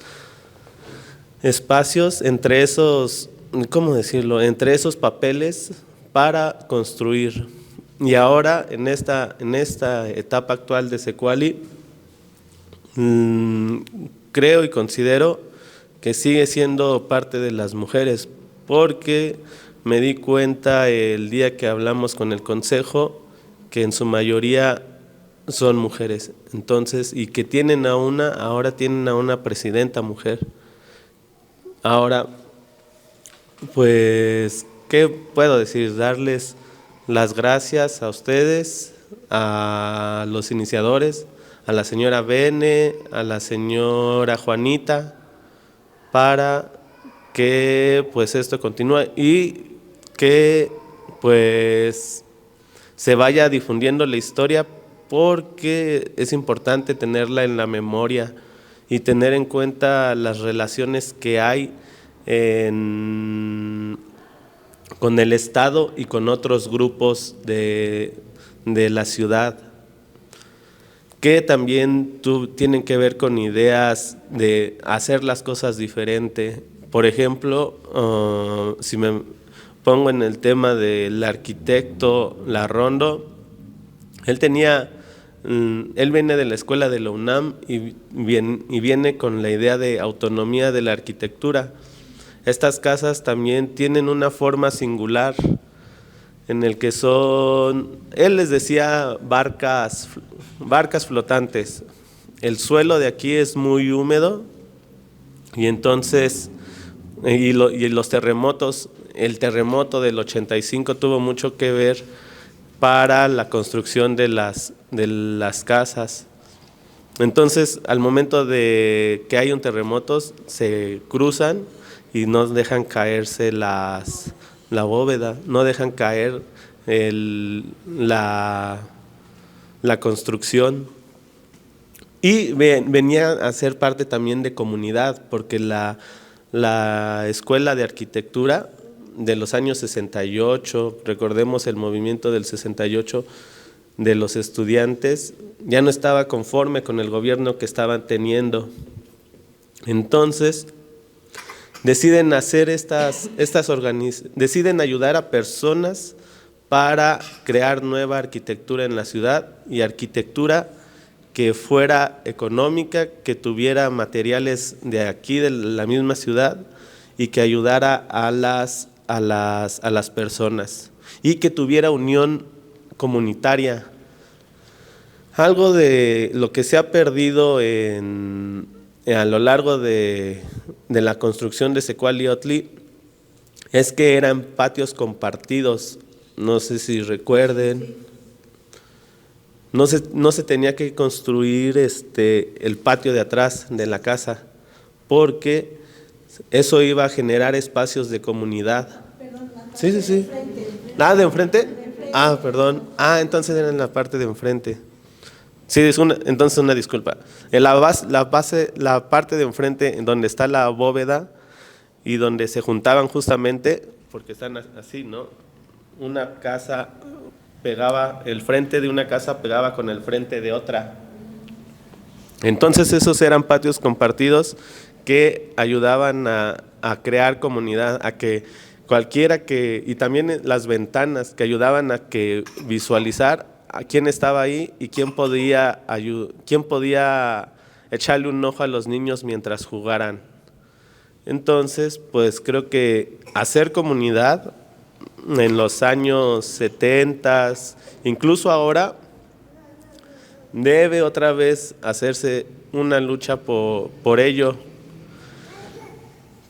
espacios, entre esos papeles para construir. Y ahora en esta etapa actual de Secuali, creo y considero que sigue siendo parte de las mujeres, porque me di cuenta el día que hablamos con el consejo que en su mayoría son mujeres, entonces, y que ahora tienen a una presidenta mujer. Ahora, pues, ¿qué puedo decir? Darles las gracias a ustedes, a los iniciadores, a la señora Bene, a la señora Juanita, para que pues esto continúe y que pues se vaya difundiendo la historia, porque es importante tenerla en la memoria y tener en cuenta las relaciones que hay con el Estado y con otros grupos de la ciudad, que también tienen que ver con ideas de hacer las cosas diferente. Por ejemplo, si me pongo en el tema del arquitecto Larrondo, él viene de la escuela de la UNAM y viene con la idea de autonomía de la arquitectura. Estas casas también tienen una forma singular, en el que él les decía barcas flotantes. El suelo de aquí es muy húmedo, y entonces, y los terremotos, el terremoto del 85 tuvo mucho que ver para la construcción de las casas. Entonces, al momento de que hay un terremoto, se cruzan y no dejan caerse la bóveda, no dejan caer la construcción. Y venía a ser parte también de comunidad, porque la escuela de arquitectura de los años 68, recordemos el movimiento del 68 de los estudiantes, ya no estaba conforme con el gobierno que estaban teniendo. Entonces, deciden hacer deciden ayudar a personas para crear nueva arquitectura en la ciudad, y arquitectura que fuera económica, que tuviera materiales de aquí, de la misma ciudad, y que ayudara a las personas, y que tuviera unión comunitaria. Algo de lo que se ha perdido a lo largo de la construcción de Cecuali-Otli es que eran patios compartidos. No sé si recuerden. No se tenía que construir el patio de atrás de la casa, porque eso iba a generar espacios de comunidad. Sí. ¿Ah, de enfrente? Ah, perdón. Ah, entonces era en la parte de enfrente. Sí, entonces una disculpa. En la parte de enfrente, en donde está la bóveda y donde se juntaban justamente, porque están así, ¿no? Una casa pegaba, el frente de una casa pegaba con el frente de otra. Entonces esos eran patios compartidos que ayudaban a crear comunidad, a que cualquiera y también las ventanas que ayudaban a que visualizar a quién estaba ahí y quién podía echarle un ojo a los niños mientras jugaran. Entonces, pues creo que hacer comunidad en los años 70, incluso ahora, debe otra vez hacerse una lucha por ello,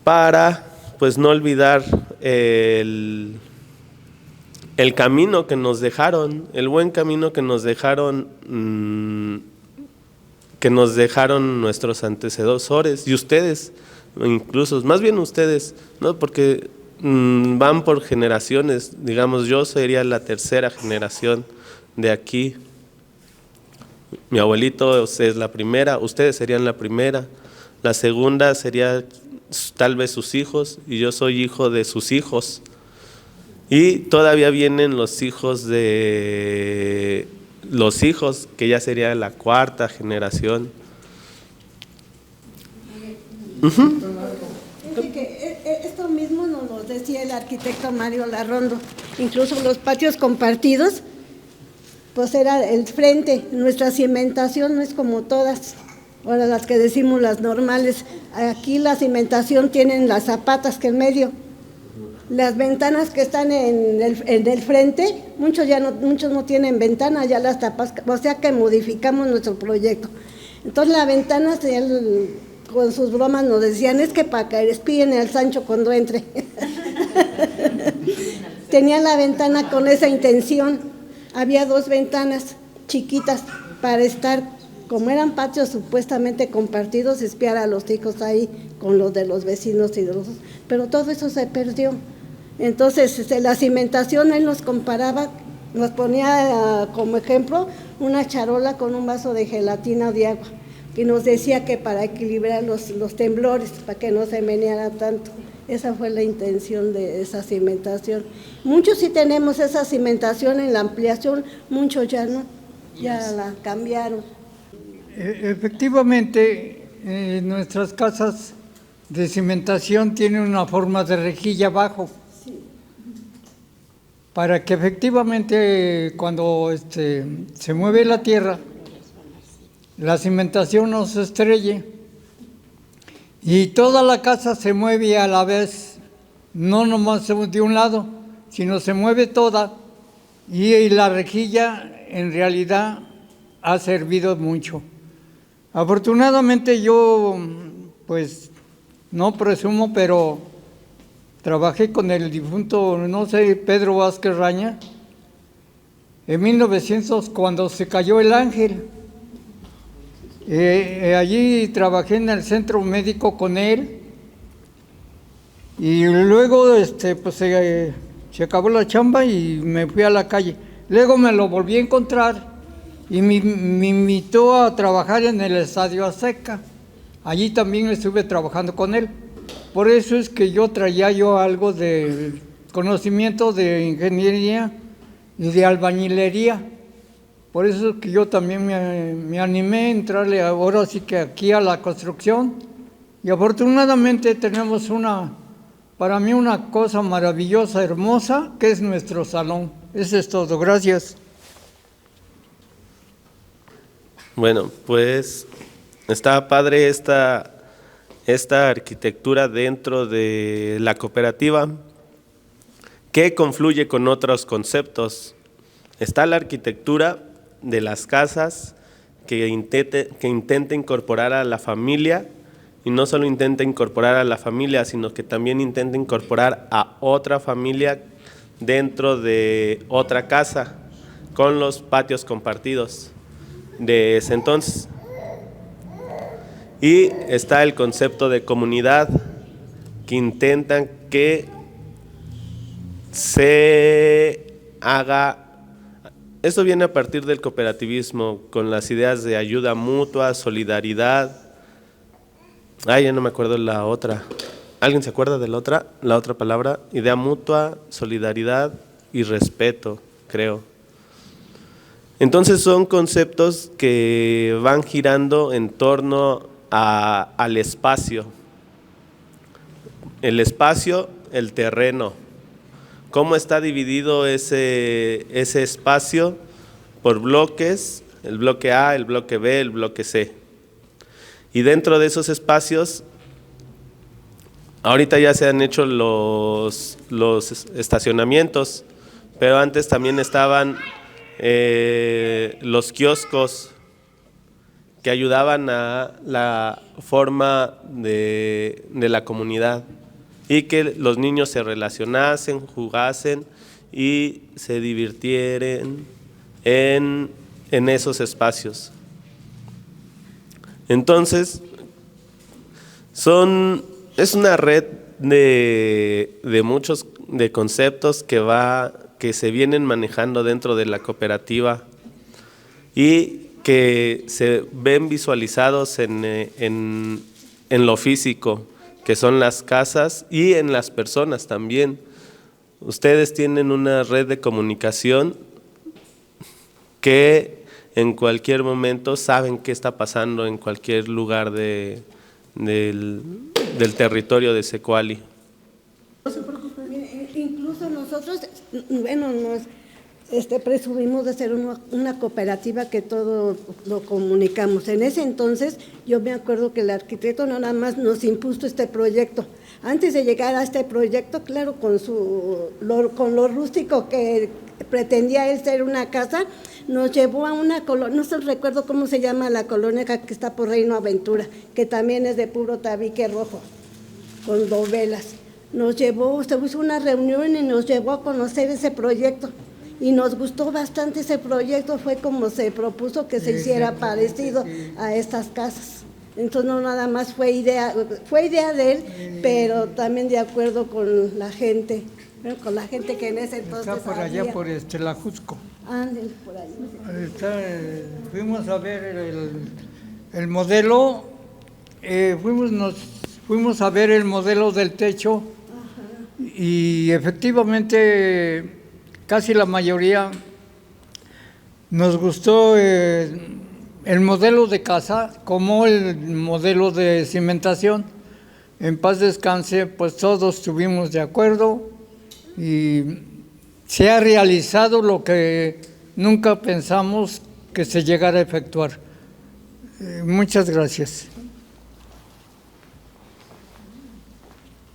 para pues no olvidar el camino que nos dejaron, el buen camino que nos dejaron nuestros antecesores y ustedes, incluso, más bien ustedes, ¿no? Porque van por generaciones, digamos, yo sería la tercera generación de aquí. Mi abuelito es la primera, ustedes serían la primera, la segunda sería tal vez sus hijos, y yo soy hijo de sus hijos. Y todavía vienen los hijos, que ya sería la cuarta generación. Esto mismo nos lo decía el arquitecto Mario Larrondo. Incluso los patios compartidos, pues era el frente. Nuestra cimentación no es como todas, ahora las que decimos las normales. Aquí la cimentación tienen las zapatas que en medio. Las ventanas que están en el frente, muchos no tienen ventanas, ya las tapas, o sea que modificamos nuestro proyecto. Entonces la ventana, con sus bromas nos decían, es que para que espíen al Sancho cuando entre. Tenían la ventana con esa intención. Había 2 ventanas chiquitas para estar, como eran patios supuestamente compartidos, espiar a los hijos ahí con los de los vecinos y de los... Pero todo eso se perdió. Entonces, la cimentación, él nos comparaba, nos ponía como ejemplo una charola con un vaso de gelatina de agua, y nos decía que para equilibrar los temblores, para que no se meneara tanto. Esa fue la intención de esa cimentación. Muchos sí tenemos esa cimentación en la ampliación, muchos ya no, ya la cambiaron. Efectivamente, nuestras casas de cimentación tienen una forma de rejilla abajo, para que efectivamente cuando se mueve la tierra, la cimentación no se estrelle, y toda la casa se mueve a la vez, no nomás de un lado, sino se mueve toda, y la rejilla en realidad ha servido mucho. Afortunadamente yo, pues, no presumo, pero trabajé con el difunto, no sé, Pedro Vázquez Raña. en 1900 cuando se cayó el Ángel. Allí trabajé en el centro médico con él y luego pues se acabó la chamba y me fui a la calle. Luego me lo volví a encontrar y me invitó a trabajar en el Estadio Azteca. Allí también estuve trabajando con él. Por eso es que yo traía algo de conocimiento de ingeniería y de albañilería. Por eso es que yo también me animé a entrarle ahora sí que aquí a la construcción. Y afortunadamente tenemos para mí una cosa maravillosa, hermosa, que es nuestro salón. Eso es todo. Gracias. Bueno, pues está padre esta arquitectura dentro de la cooperativa que confluye con otros conceptos. Está la arquitectura de las casas que intenta incorporar a la familia, y no solo intenta incorporar a la familia, sino que también intenta incorporar a otra familia dentro de otra casa, con los patios compartidos de ese entonces. Y está el concepto de comunidad, que intentan que se haga. Esto viene a partir del cooperativismo, con las ideas de ayuda mutua, solidaridad. Ya no me acuerdo la otra. ¿Alguien se acuerda de la otra palabra? Idea mutua, solidaridad y respeto, creo. Entonces son conceptos que van girando en torno al espacio. El espacio, el terreno. ¿Cómo está dividido ese espacio por bloques? El bloque A, el bloque B, el bloque C. Y dentro de esos espacios, ahorita ya se han hecho los estacionamientos, pero antes también estaban los kioscos que ayudaban a la forma de la comunidad, y que los niños se relacionasen, jugasen y se divirtieran en esos espacios. Entonces, es una red de muchos conceptos que se vienen manejando dentro de la cooperativa y que se ven visualizados en lo físico, que son las casas, y en las personas también. Ustedes tienen una red de comunicación que en cualquier momento saben qué está pasando en cualquier lugar del territorio de Secuali. No se preocupen, incluso nosotros, presumimos de ser una cooperativa que todo lo comunicamos. En ese entonces, yo me acuerdo que el arquitecto no nada más nos impuso este proyecto. Antes de llegar a este proyecto, claro, con lo rústico que pretendía él ser una casa, nos llevó a una colonia, no sé, recuerdo cómo se llama la colonia que está por Reino Aventura, que también es de puro tabique rojo, con dovelas. Se hizo una reunión y nos llevó a conocer ese proyecto. Y nos gustó bastante ese proyecto, fue como se propuso que se hiciera parecido a estas casas. Entonces no nada más fue idea de él, pero también de acuerdo con la gente que en ese entonces está por allá había. por la Jusco. Anden por ahí. Fuimos a ver el modelo, fuimos a ver el modelo del techo. Ajá. Y efectivamente casi la mayoría nos gustó el modelo de casa como el modelo de cimentación. En paz descanse, pues todos estuvimos de acuerdo y se ha realizado lo que nunca pensamos que se llegara a efectuar. Muchas gracias.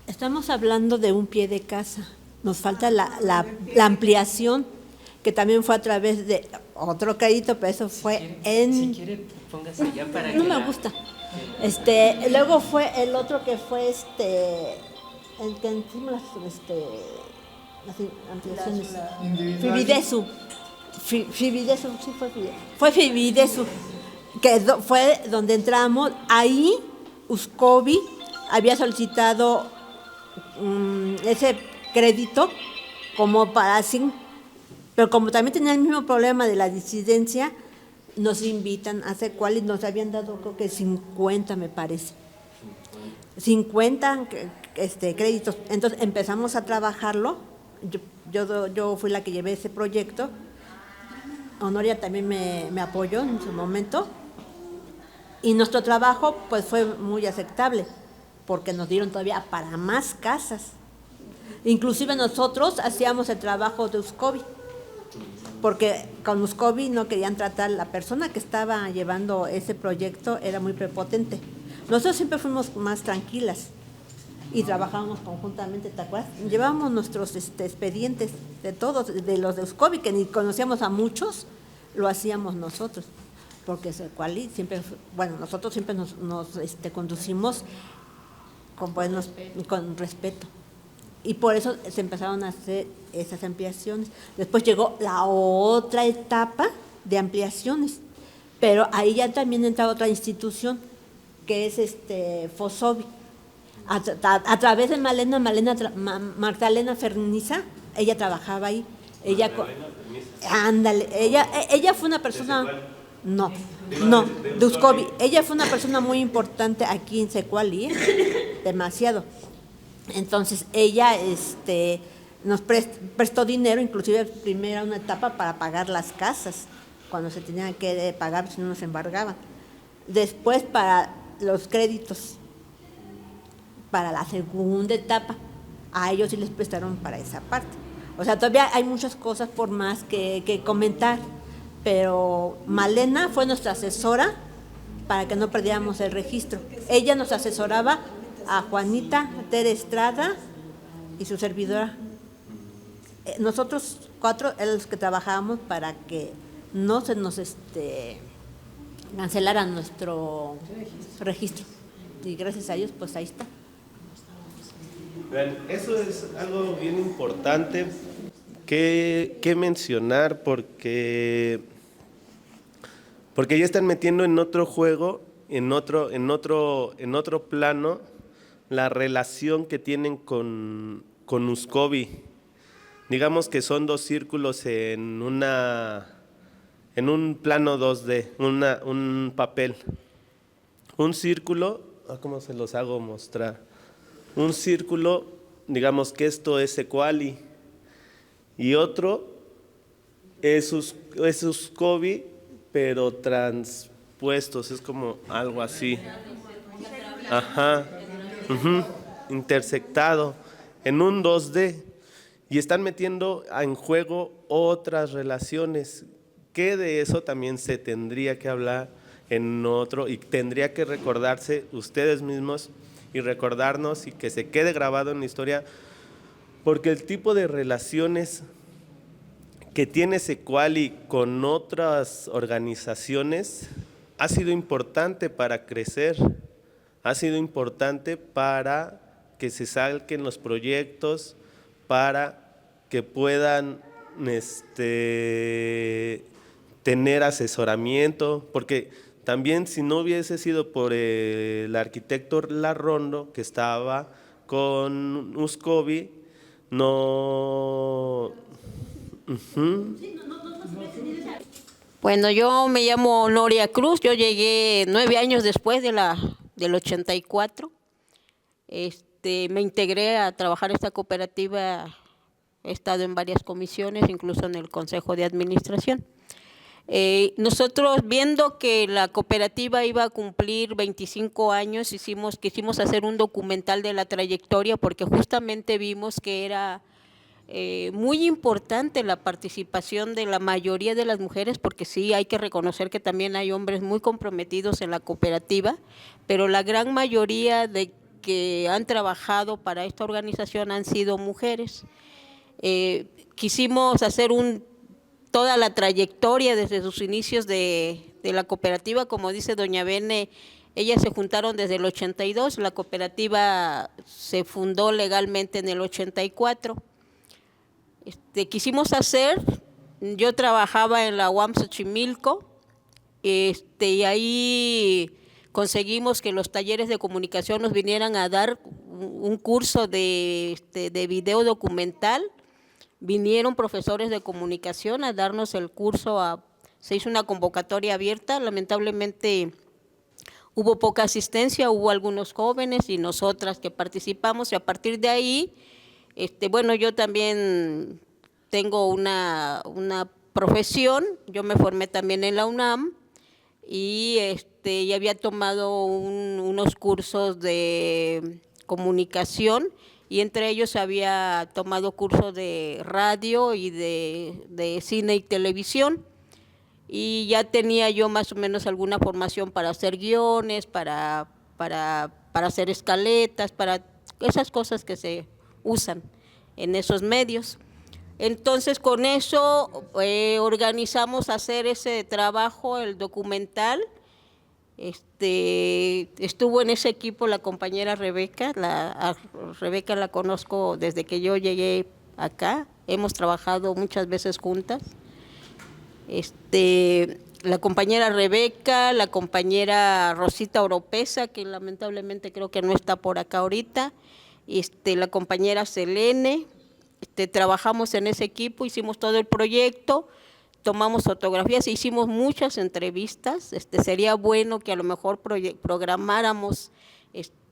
Estamos hablando de un pie de casa. Nos falta la ampliación, que también fue a través de otro crédito, pero eso fue Si quiere, póngase ya para no que me gusta. Luego fue el otro que fue el que hicimos las ampliaciones. Fibidesu. Fibidesu, sí fue Fibidesu. Fue Fibidesu, que fue donde entramos. Ahí Uscovi había solicitado ese crédito como para pero como también tenía el mismo problema de la disidencia, nos invitan a Secuali, nos habían dado creo que 50 me parece. 50 créditos. Entonces empezamos a trabajarlo. Yo fui la que llevé ese proyecto. Honoria también me apoyó en su momento. Y nuestro trabajo pues fue muy aceptable, porque nos dieron todavía para más casas. Inclusive nosotros hacíamos el trabajo de Uscovi, porque con Uscovi no querían tratar, la persona que estaba llevando ese proyecto era muy prepotente. Nosotros siempre fuimos más tranquilas y trabajábamos conjuntamente, ¿te acuerdas? Llevábamos nuestros expedientes de todos, de los de Uscovi, que ni conocíamos a muchos, lo hacíamos nosotros, porque Secuali siempre, nosotros siempre nos conducimos con respeto. Y por eso se empezaron a hacer esas ampliaciones. Después llegó la otra etapa de ampliaciones, pero ahí ya también entra otra institución, que es Fosovi. A través de Magdalena Ferniza, ella trabajaba ahí. Ella fue una persona, de Uscovi. Ella fue una persona muy importante aquí en Secuali, demasiado. Entonces ella nos prestó dinero, inclusive primero una etapa para pagar las casas, cuando se tenían que pagar, si no nos embargaban. Después para los créditos, para la segunda etapa, a ellos sí les prestaron para esa parte. O sea, todavía hay muchas cosas por más que comentar, pero Malena fue nuestra asesora para que no perdiéramos el registro. Ella nos asesoraba a Juanita, a Tere Estrada y su servidora. Nosotros 4 eran los que trabajábamos para que no se nos cancelara nuestro registro. Y gracias a ellos, pues ahí está. Eso es algo bien importante que mencionar, porque ya están metiendo en otro juego, en otro plano, la relación que tienen con Uscovi. Digamos que son 2 círculos en un plano 2D, un papel. Un círculo, ¿cómo se los hago mostrar? Un círculo, digamos que esto es Secuali, y otro es Uscovi, pero transpuestos, es como algo así. Ajá. Intersectado en un 2D, y están metiendo en juego otras relaciones, que de eso también se tendría que hablar en otro, y tendría que recordarse ustedes mismos y recordarnos, y que se quede grabado en la historia, porque el tipo de relaciones que tiene Secuali con otras organizaciones ha sido importante para crecer. Ha sido importante para que se salquen los proyectos, para que puedan tener asesoramiento, porque también si no hubiese sido por el arquitecto Larrondo, que estaba con Uscovi, no... Bueno, yo me llamo Honoria Cruz, yo llegué 9 años después del 84. Me integré a trabajar esta cooperativa, he estado en varias comisiones, incluso en el Consejo de Administración. Nosotros, viendo que la cooperativa iba a cumplir 25 años, quisimos hacer un documental de la trayectoria, porque justamente vimos que era muy importante la participación de la mayoría de las mujeres, porque sí hay que reconocer que también hay hombres muy comprometidos en la cooperativa, pero la gran mayoría de que han trabajado para esta organización han sido mujeres. Quisimos hacer toda la trayectoria desde sus inicios de la cooperativa. Como dice doña Bene, ellas se juntaron desde el 82, la cooperativa se fundó legalmente en el 84. Quisimos hacer yo trabajaba en la UAM Xochimilco, y ahí conseguimos que los talleres de comunicación nos vinieran a dar un curso de video documental. Vinieron profesores de comunicación a darnos el curso, se hizo una convocatoria abierta, lamentablemente hubo poca asistencia, hubo algunos jóvenes y nosotras que participamos, y a partir de ahí, bueno, yo también tengo una profesión, yo me formé también en la UNAM y había tomado unos cursos de comunicación, y entre ellos había tomado cursos de radio y de cine y televisión, y ya tenía yo más o menos alguna formación para hacer guiones, para hacer escaletas, para esas cosas que se usan en esos medios. Entonces con eso organizamos hacer ese trabajo, el documental. Estuvo en ese equipo la compañera Rebeca, Rebeca la conozco desde que yo llegué acá, hemos trabajado muchas veces juntas. La compañera Rebeca, la compañera Rosita Oropesa, que lamentablemente creo que no está por acá ahorita, la compañera Selene, trabajamos en ese equipo, hicimos todo el proyecto, tomamos fotografías, hicimos muchas entrevistas. Sería bueno que a lo mejor programáramos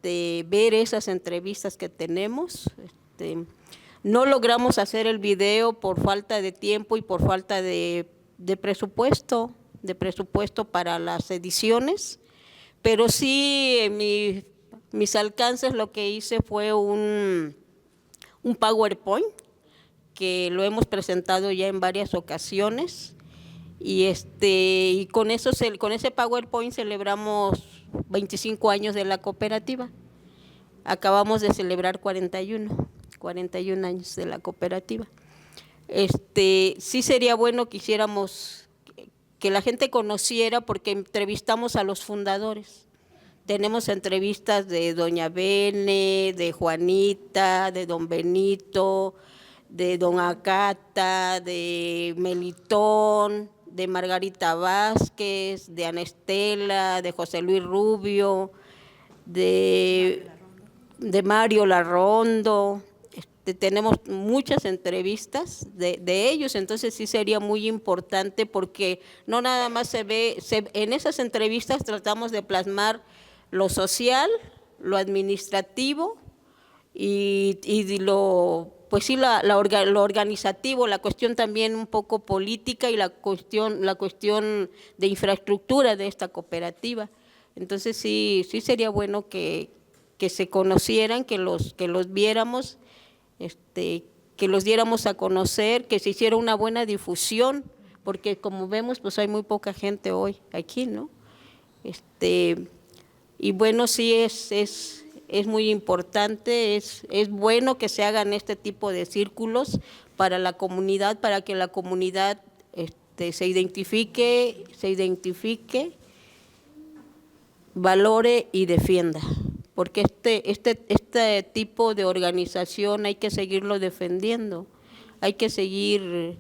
ver esas entrevistas que tenemos. No logramos hacer el video por falta de tiempo y por falta de presupuesto para las ediciones, pero sí en mis alcances lo que hice fue un PowerPoint que lo hemos presentado ya en varias ocasiones, y con ese PowerPoint celebramos 25 años de la cooperativa. Acabamos de celebrar 41 años de la cooperativa. Sí sería bueno que hiciéramos, que la gente conociera, porque entrevistamos a los fundadores. Tenemos entrevistas de doña Bene, de Juanita, de don Benito, de don Acata, de Melitón, de Margarita Vázquez, de Ana Estela, de José Luis Rubio, de Mario Larrondo. Tenemos muchas entrevistas de ellos, entonces sí sería muy importante, porque no nada más en esas entrevistas tratamos de plasmar lo social, lo administrativo y lo organizativo, la cuestión también un poco política y la cuestión de infraestructura de esta cooperativa. Entonces sí sería bueno que se conocieran, que los viéramos, que los diéramos a conocer, que se hiciera una buena difusión, porque como vemos, pues hay muy poca gente hoy aquí, ¿no? Y bueno, sí es muy importante, es bueno que se hagan este tipo de círculos para la comunidad, para que la comunidad se identifique, valore y defienda, porque este tipo de organización hay que seguirlo defendiendo, hay que seguir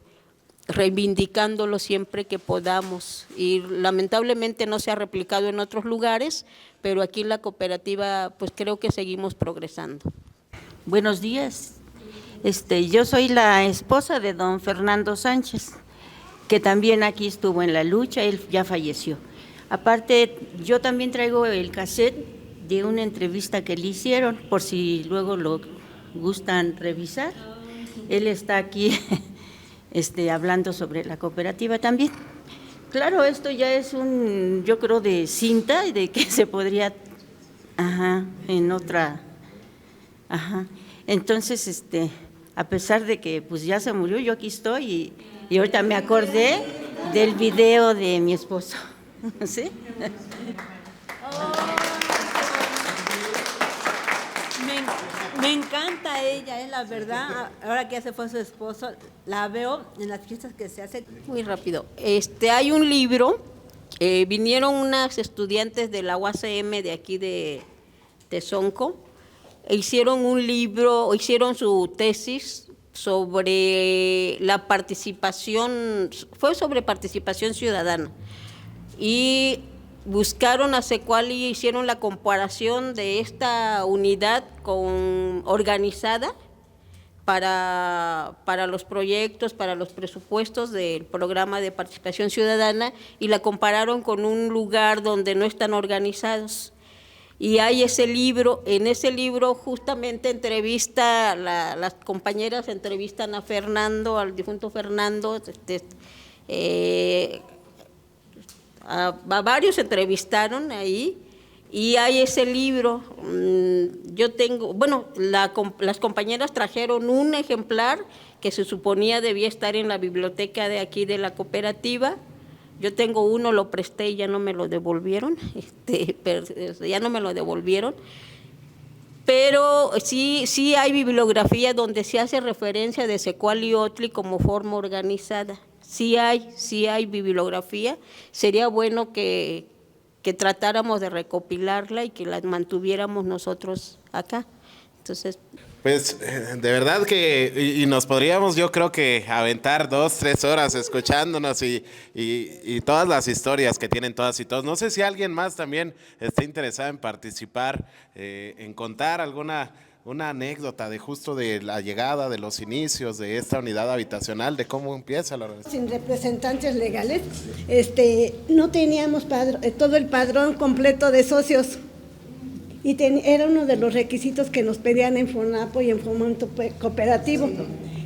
reivindicándolo siempre que podamos, y lamentablemente no se ha replicado en otros lugares, pero aquí en la cooperativa pues creo que seguimos progresando. Buenos días, yo soy la esposa de don Fernando Sánchez, que también aquí estuvo en la lucha, él ya falleció. Aparte, yo también traigo el cassette de una entrevista que le hicieron, por si luego lo gustan revisar. Él está aquí hablando sobre la cooperativa también. Claro, esto ya es yo creo, de cinta, de que se podría, en otra, Entonces, a pesar de que pues ya se murió, yo aquí estoy y ahorita me acordé del video de mi esposo, ¿sí? Me encanta ella, la verdad. Ahora que ya se fue su esposo, la veo en las fiestas que se hacen. Muy rápido. Hay un libro, vinieron unas estudiantes de la UACM de aquí de Tezonco, e hicieron un libro, hicieron su tesis sobre la participación, fue sobre participación ciudadana. Y buscaron a Secuali y hicieron la comparación de esta unidad organizada para los proyectos, para los presupuestos del programa de participación ciudadana, y la compararon con un lugar donde no están organizados. Y hay ese libro, en ese libro justamente las compañeras entrevistan a Fernando, al difunto Fernando, a varios entrevistaron ahí, y hay ese libro. Yo tengo, bueno, las compañeras trajeron un ejemplar que se suponía debía estar en la biblioteca de aquí de la cooperativa. Yo tengo uno, lo presté y ya no me lo devolvieron, pero sí hay bibliografía donde se hace referencia de Secuali Otli como forma organizada. Sí hay bibliografía. Sería bueno que tratáramos de recopilarla y que la mantuviéramos nosotros acá. Entonces, pues de verdad que, y nos podríamos, yo creo que aventar 2-3 horas escuchándonos y todas las historias que tienen todas y todos. No sé si alguien más también está interesado en participar, en contar una anécdota de justo de la llegada, de los inicios de esta unidad habitacional, de cómo empieza la organización. Sin representantes legales, no teníamos todo el padrón completo de socios. Y era uno de los requisitos que nos pedían en FONAPO y en Fomento Cooperativo.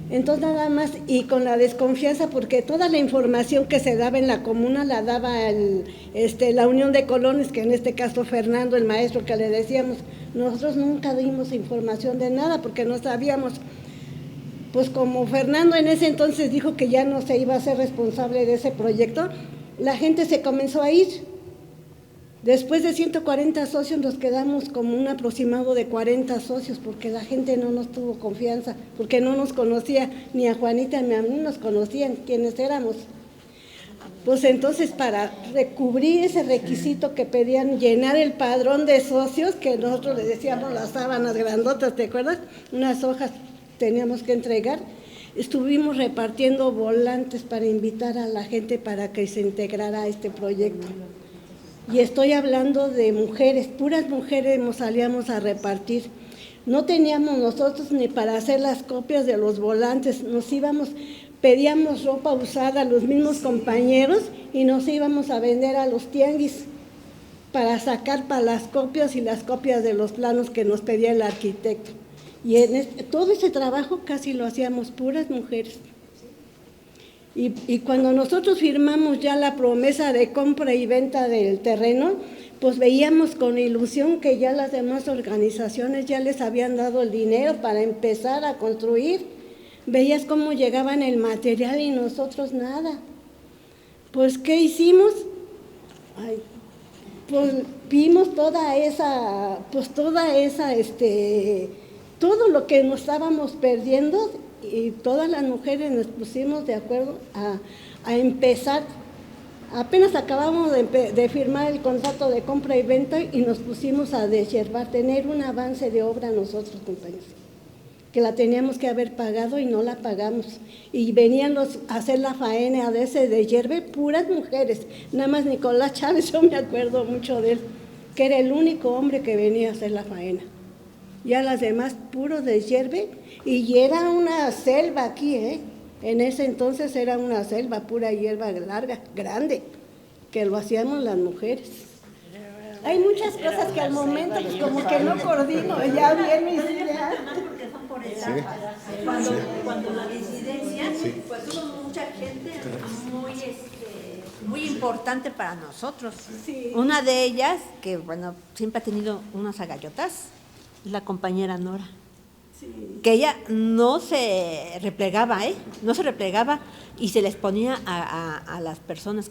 Entonces nada más, y con la desconfianza, porque toda la información que se daba en la comuna la daba la Unión de Colonos, que en este caso Fernando, el maestro que le decíamos. Nosotros nunca dimos información de nada porque no sabíamos. Pues como Fernando en ese entonces dijo que ya no se iba a ser responsable de ese proyecto, la gente se comenzó a ir. Después de 140 socios nos quedamos como un aproximado de 40 socios, porque la gente no nos tuvo confianza, porque no nos conocía, ni a Juanita ni a mí nos conocían quiénes éramos. Pues entonces, para recubrir ese requisito que pedían, llenar el padrón de socios, que nosotros le decíamos las sábanas grandotas, ¿te acuerdas? Unas hojas teníamos que entregar. Estuvimos repartiendo volantes para invitar a la gente para que se integrara a este proyecto. Y estoy hablando de mujeres, puras mujeres nos salíamos a repartir. No teníamos nosotros ni para hacer las copias de los volantes, pedíamos ropa usada a los mismos compañeros y nos íbamos a vender a los tianguis para sacar para las copias y las copias de los planos que nos pedía el arquitecto. Y todo ese trabajo casi lo hacíamos puras mujeres. Y cuando nosotros firmamos ya la promesa de compra y venta del terreno, pues veíamos con ilusión que ya las demás organizaciones ya les habían dado el dinero para empezar a construir. Veías cómo llegaban el material y nosotros nada. Pues, ¿qué hicimos? Pues vimos todo lo que nos estábamos perdiendo, y todas las mujeres nos pusimos de acuerdo a empezar. Apenas acabamos de firmar el contrato de compra y venta y nos pusimos a deshiervar, tener un avance de obra nosotros, compañeros, que la teníamos que haber pagado y no la pagamos. Y venían a hacer la faena de ese deshierve puras mujeres, nada más Nicolás Chávez, yo me acuerdo mucho de él, que era el único hombre que venía a hacer la faena. Ya las demás puro deshierve, y era una selva aquí, en ese entonces era una selva, pura hierba larga, grande, que lo hacíamos las mujeres. Hay muchas cosas que al momento pues como que no coordino, ya bien mis ideas. Porque son por etapas. Sí. Cuando la disidencia, pues hubo mucha gente muy importante para nosotros. Sí. Una de ellas, que bueno, siempre ha tenido unas agallotas, la compañera Nora. Sí. Que ella no se replegaba, no se replegaba y se les ponía a las personas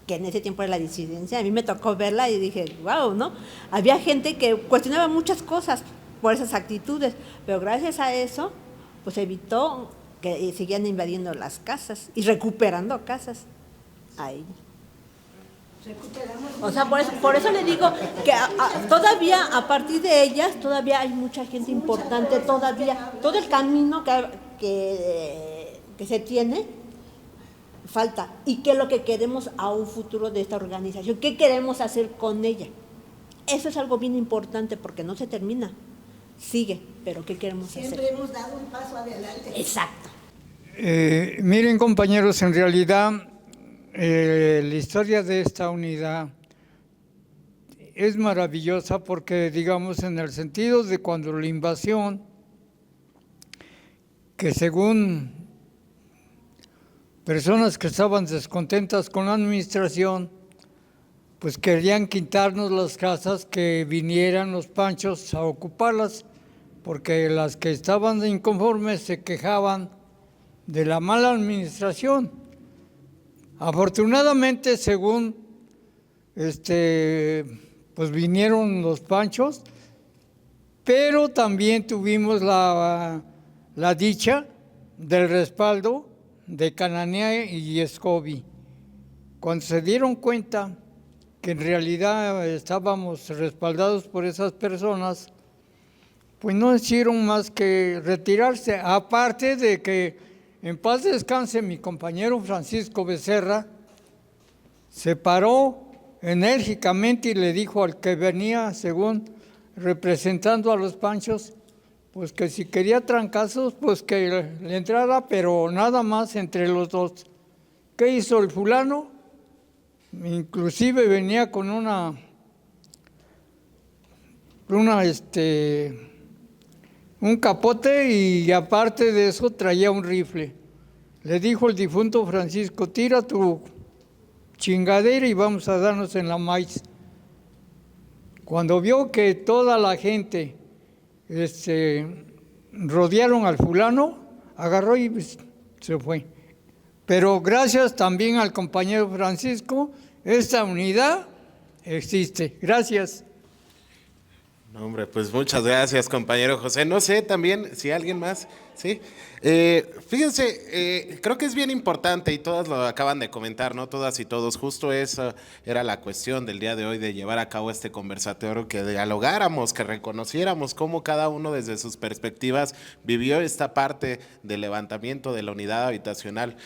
que en ese tiempo era la disidencia. A mí me tocó verla y dije, wow, ¿no? Había gente que cuestionaba muchas cosas por esas actitudes, pero gracias a eso, pues evitó que siguieran invadiendo las casas y recuperando casas ahí. O sea, por eso le digo que todavía a partir de ellas, todavía hay mucha gente importante, todavía, todo el camino que se tiene, falta. ¿Y qué es lo que queremos a un futuro de esta organización? ¿Qué queremos hacer con ella? Eso es algo bien importante porque no se termina, sigue, pero ¿qué queremos hacer? Siempre hemos dado un paso adelante. Exacto. Miren, compañeros, en realidad la historia de esta unidad es maravillosa porque, digamos, en el sentido de cuando la invasión, que según personas que estaban descontentas con la administración, pues querían quitarnos las casas, que vinieran los panchos a ocuparlas, porque las que estaban inconformes se quejaban de la mala administración. Afortunadamente, según pues vinieron los panchos, pero también tuvimos la dicha del respaldo de Cananea y Escobi. Cuando se dieron cuenta que en realidad estábamos respaldados por esas personas, pues no hicieron más que retirarse, aparte de que en paz descanse mi compañero Francisco Becerra, se paró enérgicamente y le dijo al que venía, según representando a los panchos, pues que si quería trancazos, pues que le entrara, pero nada más entre los dos. ¿Qué hizo el fulano? Inclusive venía con un capote y aparte de eso traía un rifle. Le dijo el difunto Francisco, tira tu chingadera y vamos a darnos en la maíz. Cuando vio que toda la gente rodearon al fulano, agarró y se fue. Pero gracias también al compañero Francisco, esta unidad existe. Gracias. No, hombre, pues muchas gracias, compañero José. No sé también si alguien más, ¿sí? Fíjense, creo que es bien importante y todas lo acaban de comentar, ¿no? Todas y todos, justo esa era la cuestión del día de hoy, de llevar a cabo este conversatorio, que dialogáramos, que reconociéramos cómo cada uno desde sus perspectivas vivió esta parte del levantamiento de la unidad habitacional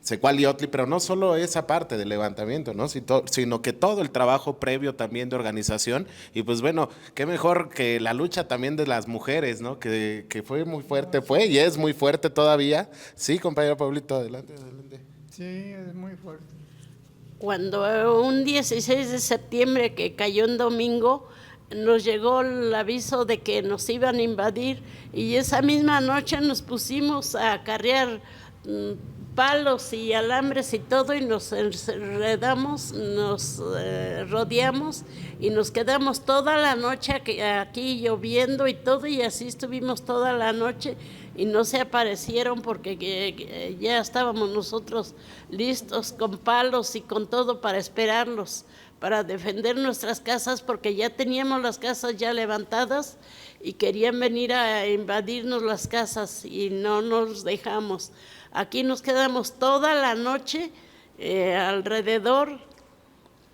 Secuali-Otli, pero no solo esa parte del levantamiento, ¿no? Sino que todo el trabajo previo también de organización, y pues bueno, qué mejor que la lucha también de las mujeres, ¿no? Que fue muy fuerte, fue y es muy fuerte todavía. Sí, compañero Pablito, adelante. Sí, es muy fuerte. Cuando un 16 de septiembre, que cayó en domingo, nos llegó el aviso de que nos iban a invadir, y esa misma noche nos pusimos a acarrear palos y alambres y todo, y nos enredamos, nos rodeamos y nos quedamos toda la noche aquí lloviendo y todo, y así estuvimos toda la noche y no se aparecieron porque ya estábamos nosotros listos con palos y con todo para esperarlos, para defender nuestras casas, porque ya teníamos las casas ya levantadas y querían venir a invadirnos las casas y no nos dejamos. Aquí nos quedamos toda la noche alrededor,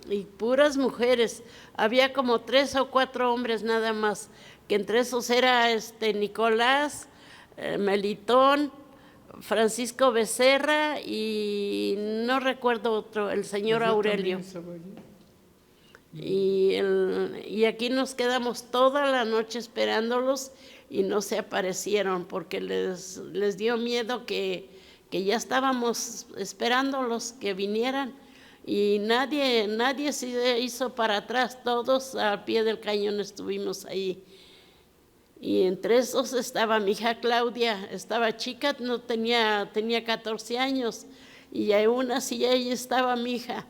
y puras mujeres. Había como 3 o 4 hombres nada más, que entre esos era Nicolás, Melitón, Francisco Becerra y no recuerdo otro, el señor Aurelio. Y aquí nos quedamos toda la noche esperándolos y no se aparecieron porque les dio miedo que ya estábamos esperándolos que vinieran, y nadie se hizo para atrás, todos al pie del cañón estuvimos ahí. Y entre esos estaba mi hija Claudia, estaba chica, no tenía 14 años, y aún así ahí estaba mi hija,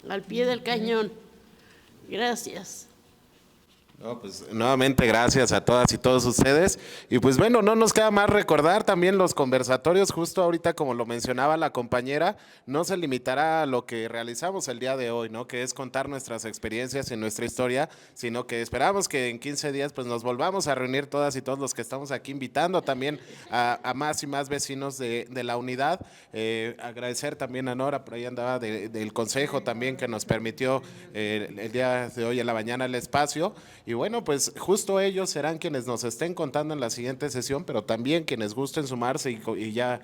al pie del cañón. Gracias. No, pues nuevamente gracias a todas y todos ustedes. Y pues bueno, no nos queda más recordar también los conversatorios, justo ahorita como lo mencionaba la compañera, no se limitará a lo que realizamos el día de hoy, ¿no? Que es contar nuestras experiencias y nuestra historia, sino que esperamos que en 15 días pues nos volvamos a reunir todas y todos los que estamos aquí, invitando también a más y más vecinos de la unidad. Agradecer también a Nora, por ahí andaba del consejo también que nos permitió el día de hoy en la mañana el espacio. Y bueno, pues justo ellos serán quienes nos estén contando en la siguiente sesión, pero también quienes gusten sumarse y ya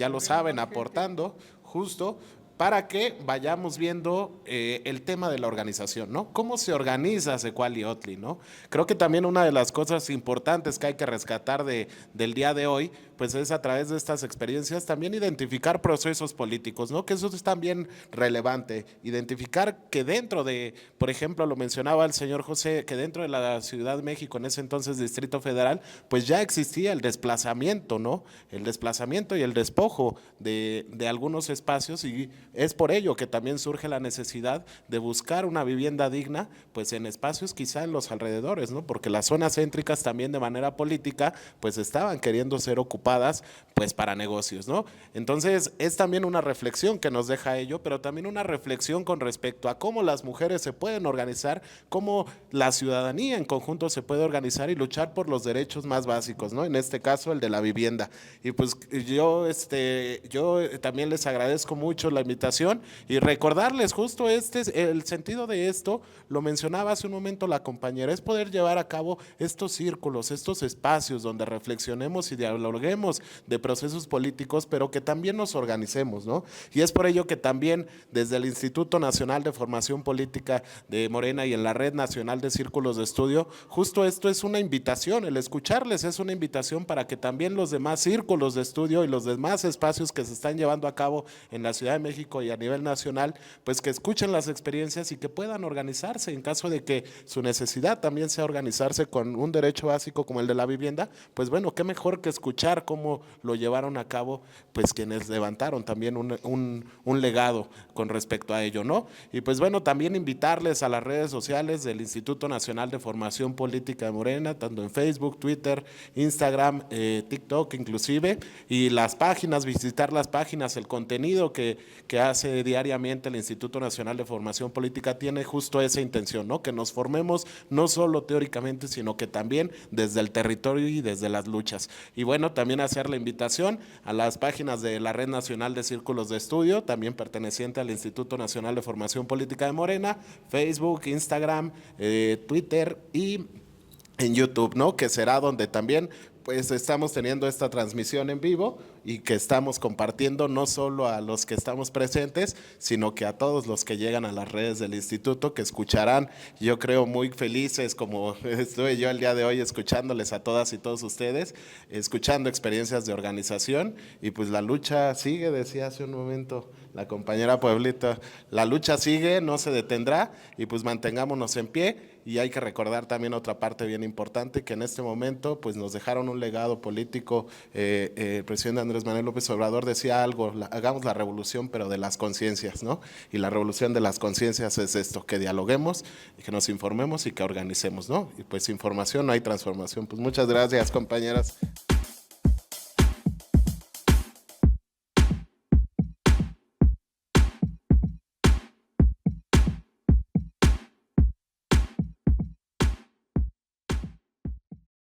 lo saben, aportando justo para que vayamos viendo el tema de la organización, ¿no? ¿Cómo se organiza Secuali Otli, ¿no? Creo que también una de las cosas importantes que hay que rescatar del día de hoy, pues es a través de estas experiencias también identificar procesos políticos, ¿no? Que eso es también relevante, identificar que dentro de, por ejemplo, lo mencionaba el señor José, que dentro de la Ciudad de México, en ese entonces Distrito Federal, pues ya existía el desplazamiento, ¿no? El desplazamiento y el despojo de algunos espacios, y es por ello que también surge la necesidad de buscar una vivienda digna, pues en espacios quizá en los alrededores, ¿no? Porque las zonas céntricas también de manera política, pues estaban queriendo ser ocupadas pues para negocios, ¿no? Entonces es también una reflexión que nos deja ello, pero también una reflexión con respecto a cómo las mujeres se pueden organizar, cómo la ciudadanía en conjunto se puede organizar y luchar por los derechos más básicos, ¿no? En este caso el de la vivienda. Y pues yo también les agradezco mucho la invitación y recordarles justo el sentido de esto, lo mencionaba hace un momento la compañera, es poder llevar a cabo estos círculos, estos espacios donde reflexionemos y dialoguemos de procesos políticos, pero que también nos organicemos, ¿no? Y es por ello que también desde el Instituto Nacional de Formación Política de Morena y en la Red Nacional de Círculos de Estudio, justo esto es una invitación, el escucharles es una invitación para que también los demás círculos de estudio y los demás espacios que se están llevando a cabo en la Ciudad de México y a nivel nacional, pues que escuchen las experiencias y que puedan organizarse en caso de que su necesidad también sea organizarse con un derecho básico como el de la vivienda, pues bueno, qué mejor que escuchar cómo lo llevaron a cabo, pues quienes levantaron también un legado con respecto a ello, ¿no? Y pues bueno, también invitarles a las redes sociales del Instituto Nacional de Formación Política de Morena, tanto en Facebook, Twitter, Instagram, TikTok inclusive, y las páginas, visitar las páginas, el contenido que hace diariamente el Instituto Nacional de Formación Política tiene justo esa intención, ¿no? Que nos formemos no solo teóricamente, sino que también desde el territorio y desde las luchas. Y bueno, también hacer la invitación a las páginas de la Red Nacional de Círculos de Estudio, también perteneciente al Instituto Nacional de Formación Política de Morena, Facebook, Instagram, Twitter y en YouTube, ¿no? Que será donde también pues estamos teniendo esta transmisión en vivo y que estamos compartiendo no solo a los que estamos presentes, sino que a todos los que llegan a las redes del instituto, que escucharán, yo creo muy felices, como estuve yo el día de hoy escuchándoles a todas y todos ustedes, escuchando experiencias de organización, y pues la lucha sigue, decía hace un momento la compañera Pueblito, la lucha sigue, no se detendrá, y pues mantengámonos en pie. Y hay que recordar también otra parte bien importante, que en este momento pues nos dejaron un legado político. El presidente Andrés Manuel López Obrador decía algo, hagamos la revolución pero de las conciencias, ¿no? Y la revolución de las conciencias es esto, que dialoguemos, que nos informemos y que organicemos, ¿no? Y pues sin información no hay transformación. Pues muchas gracias, compañeras.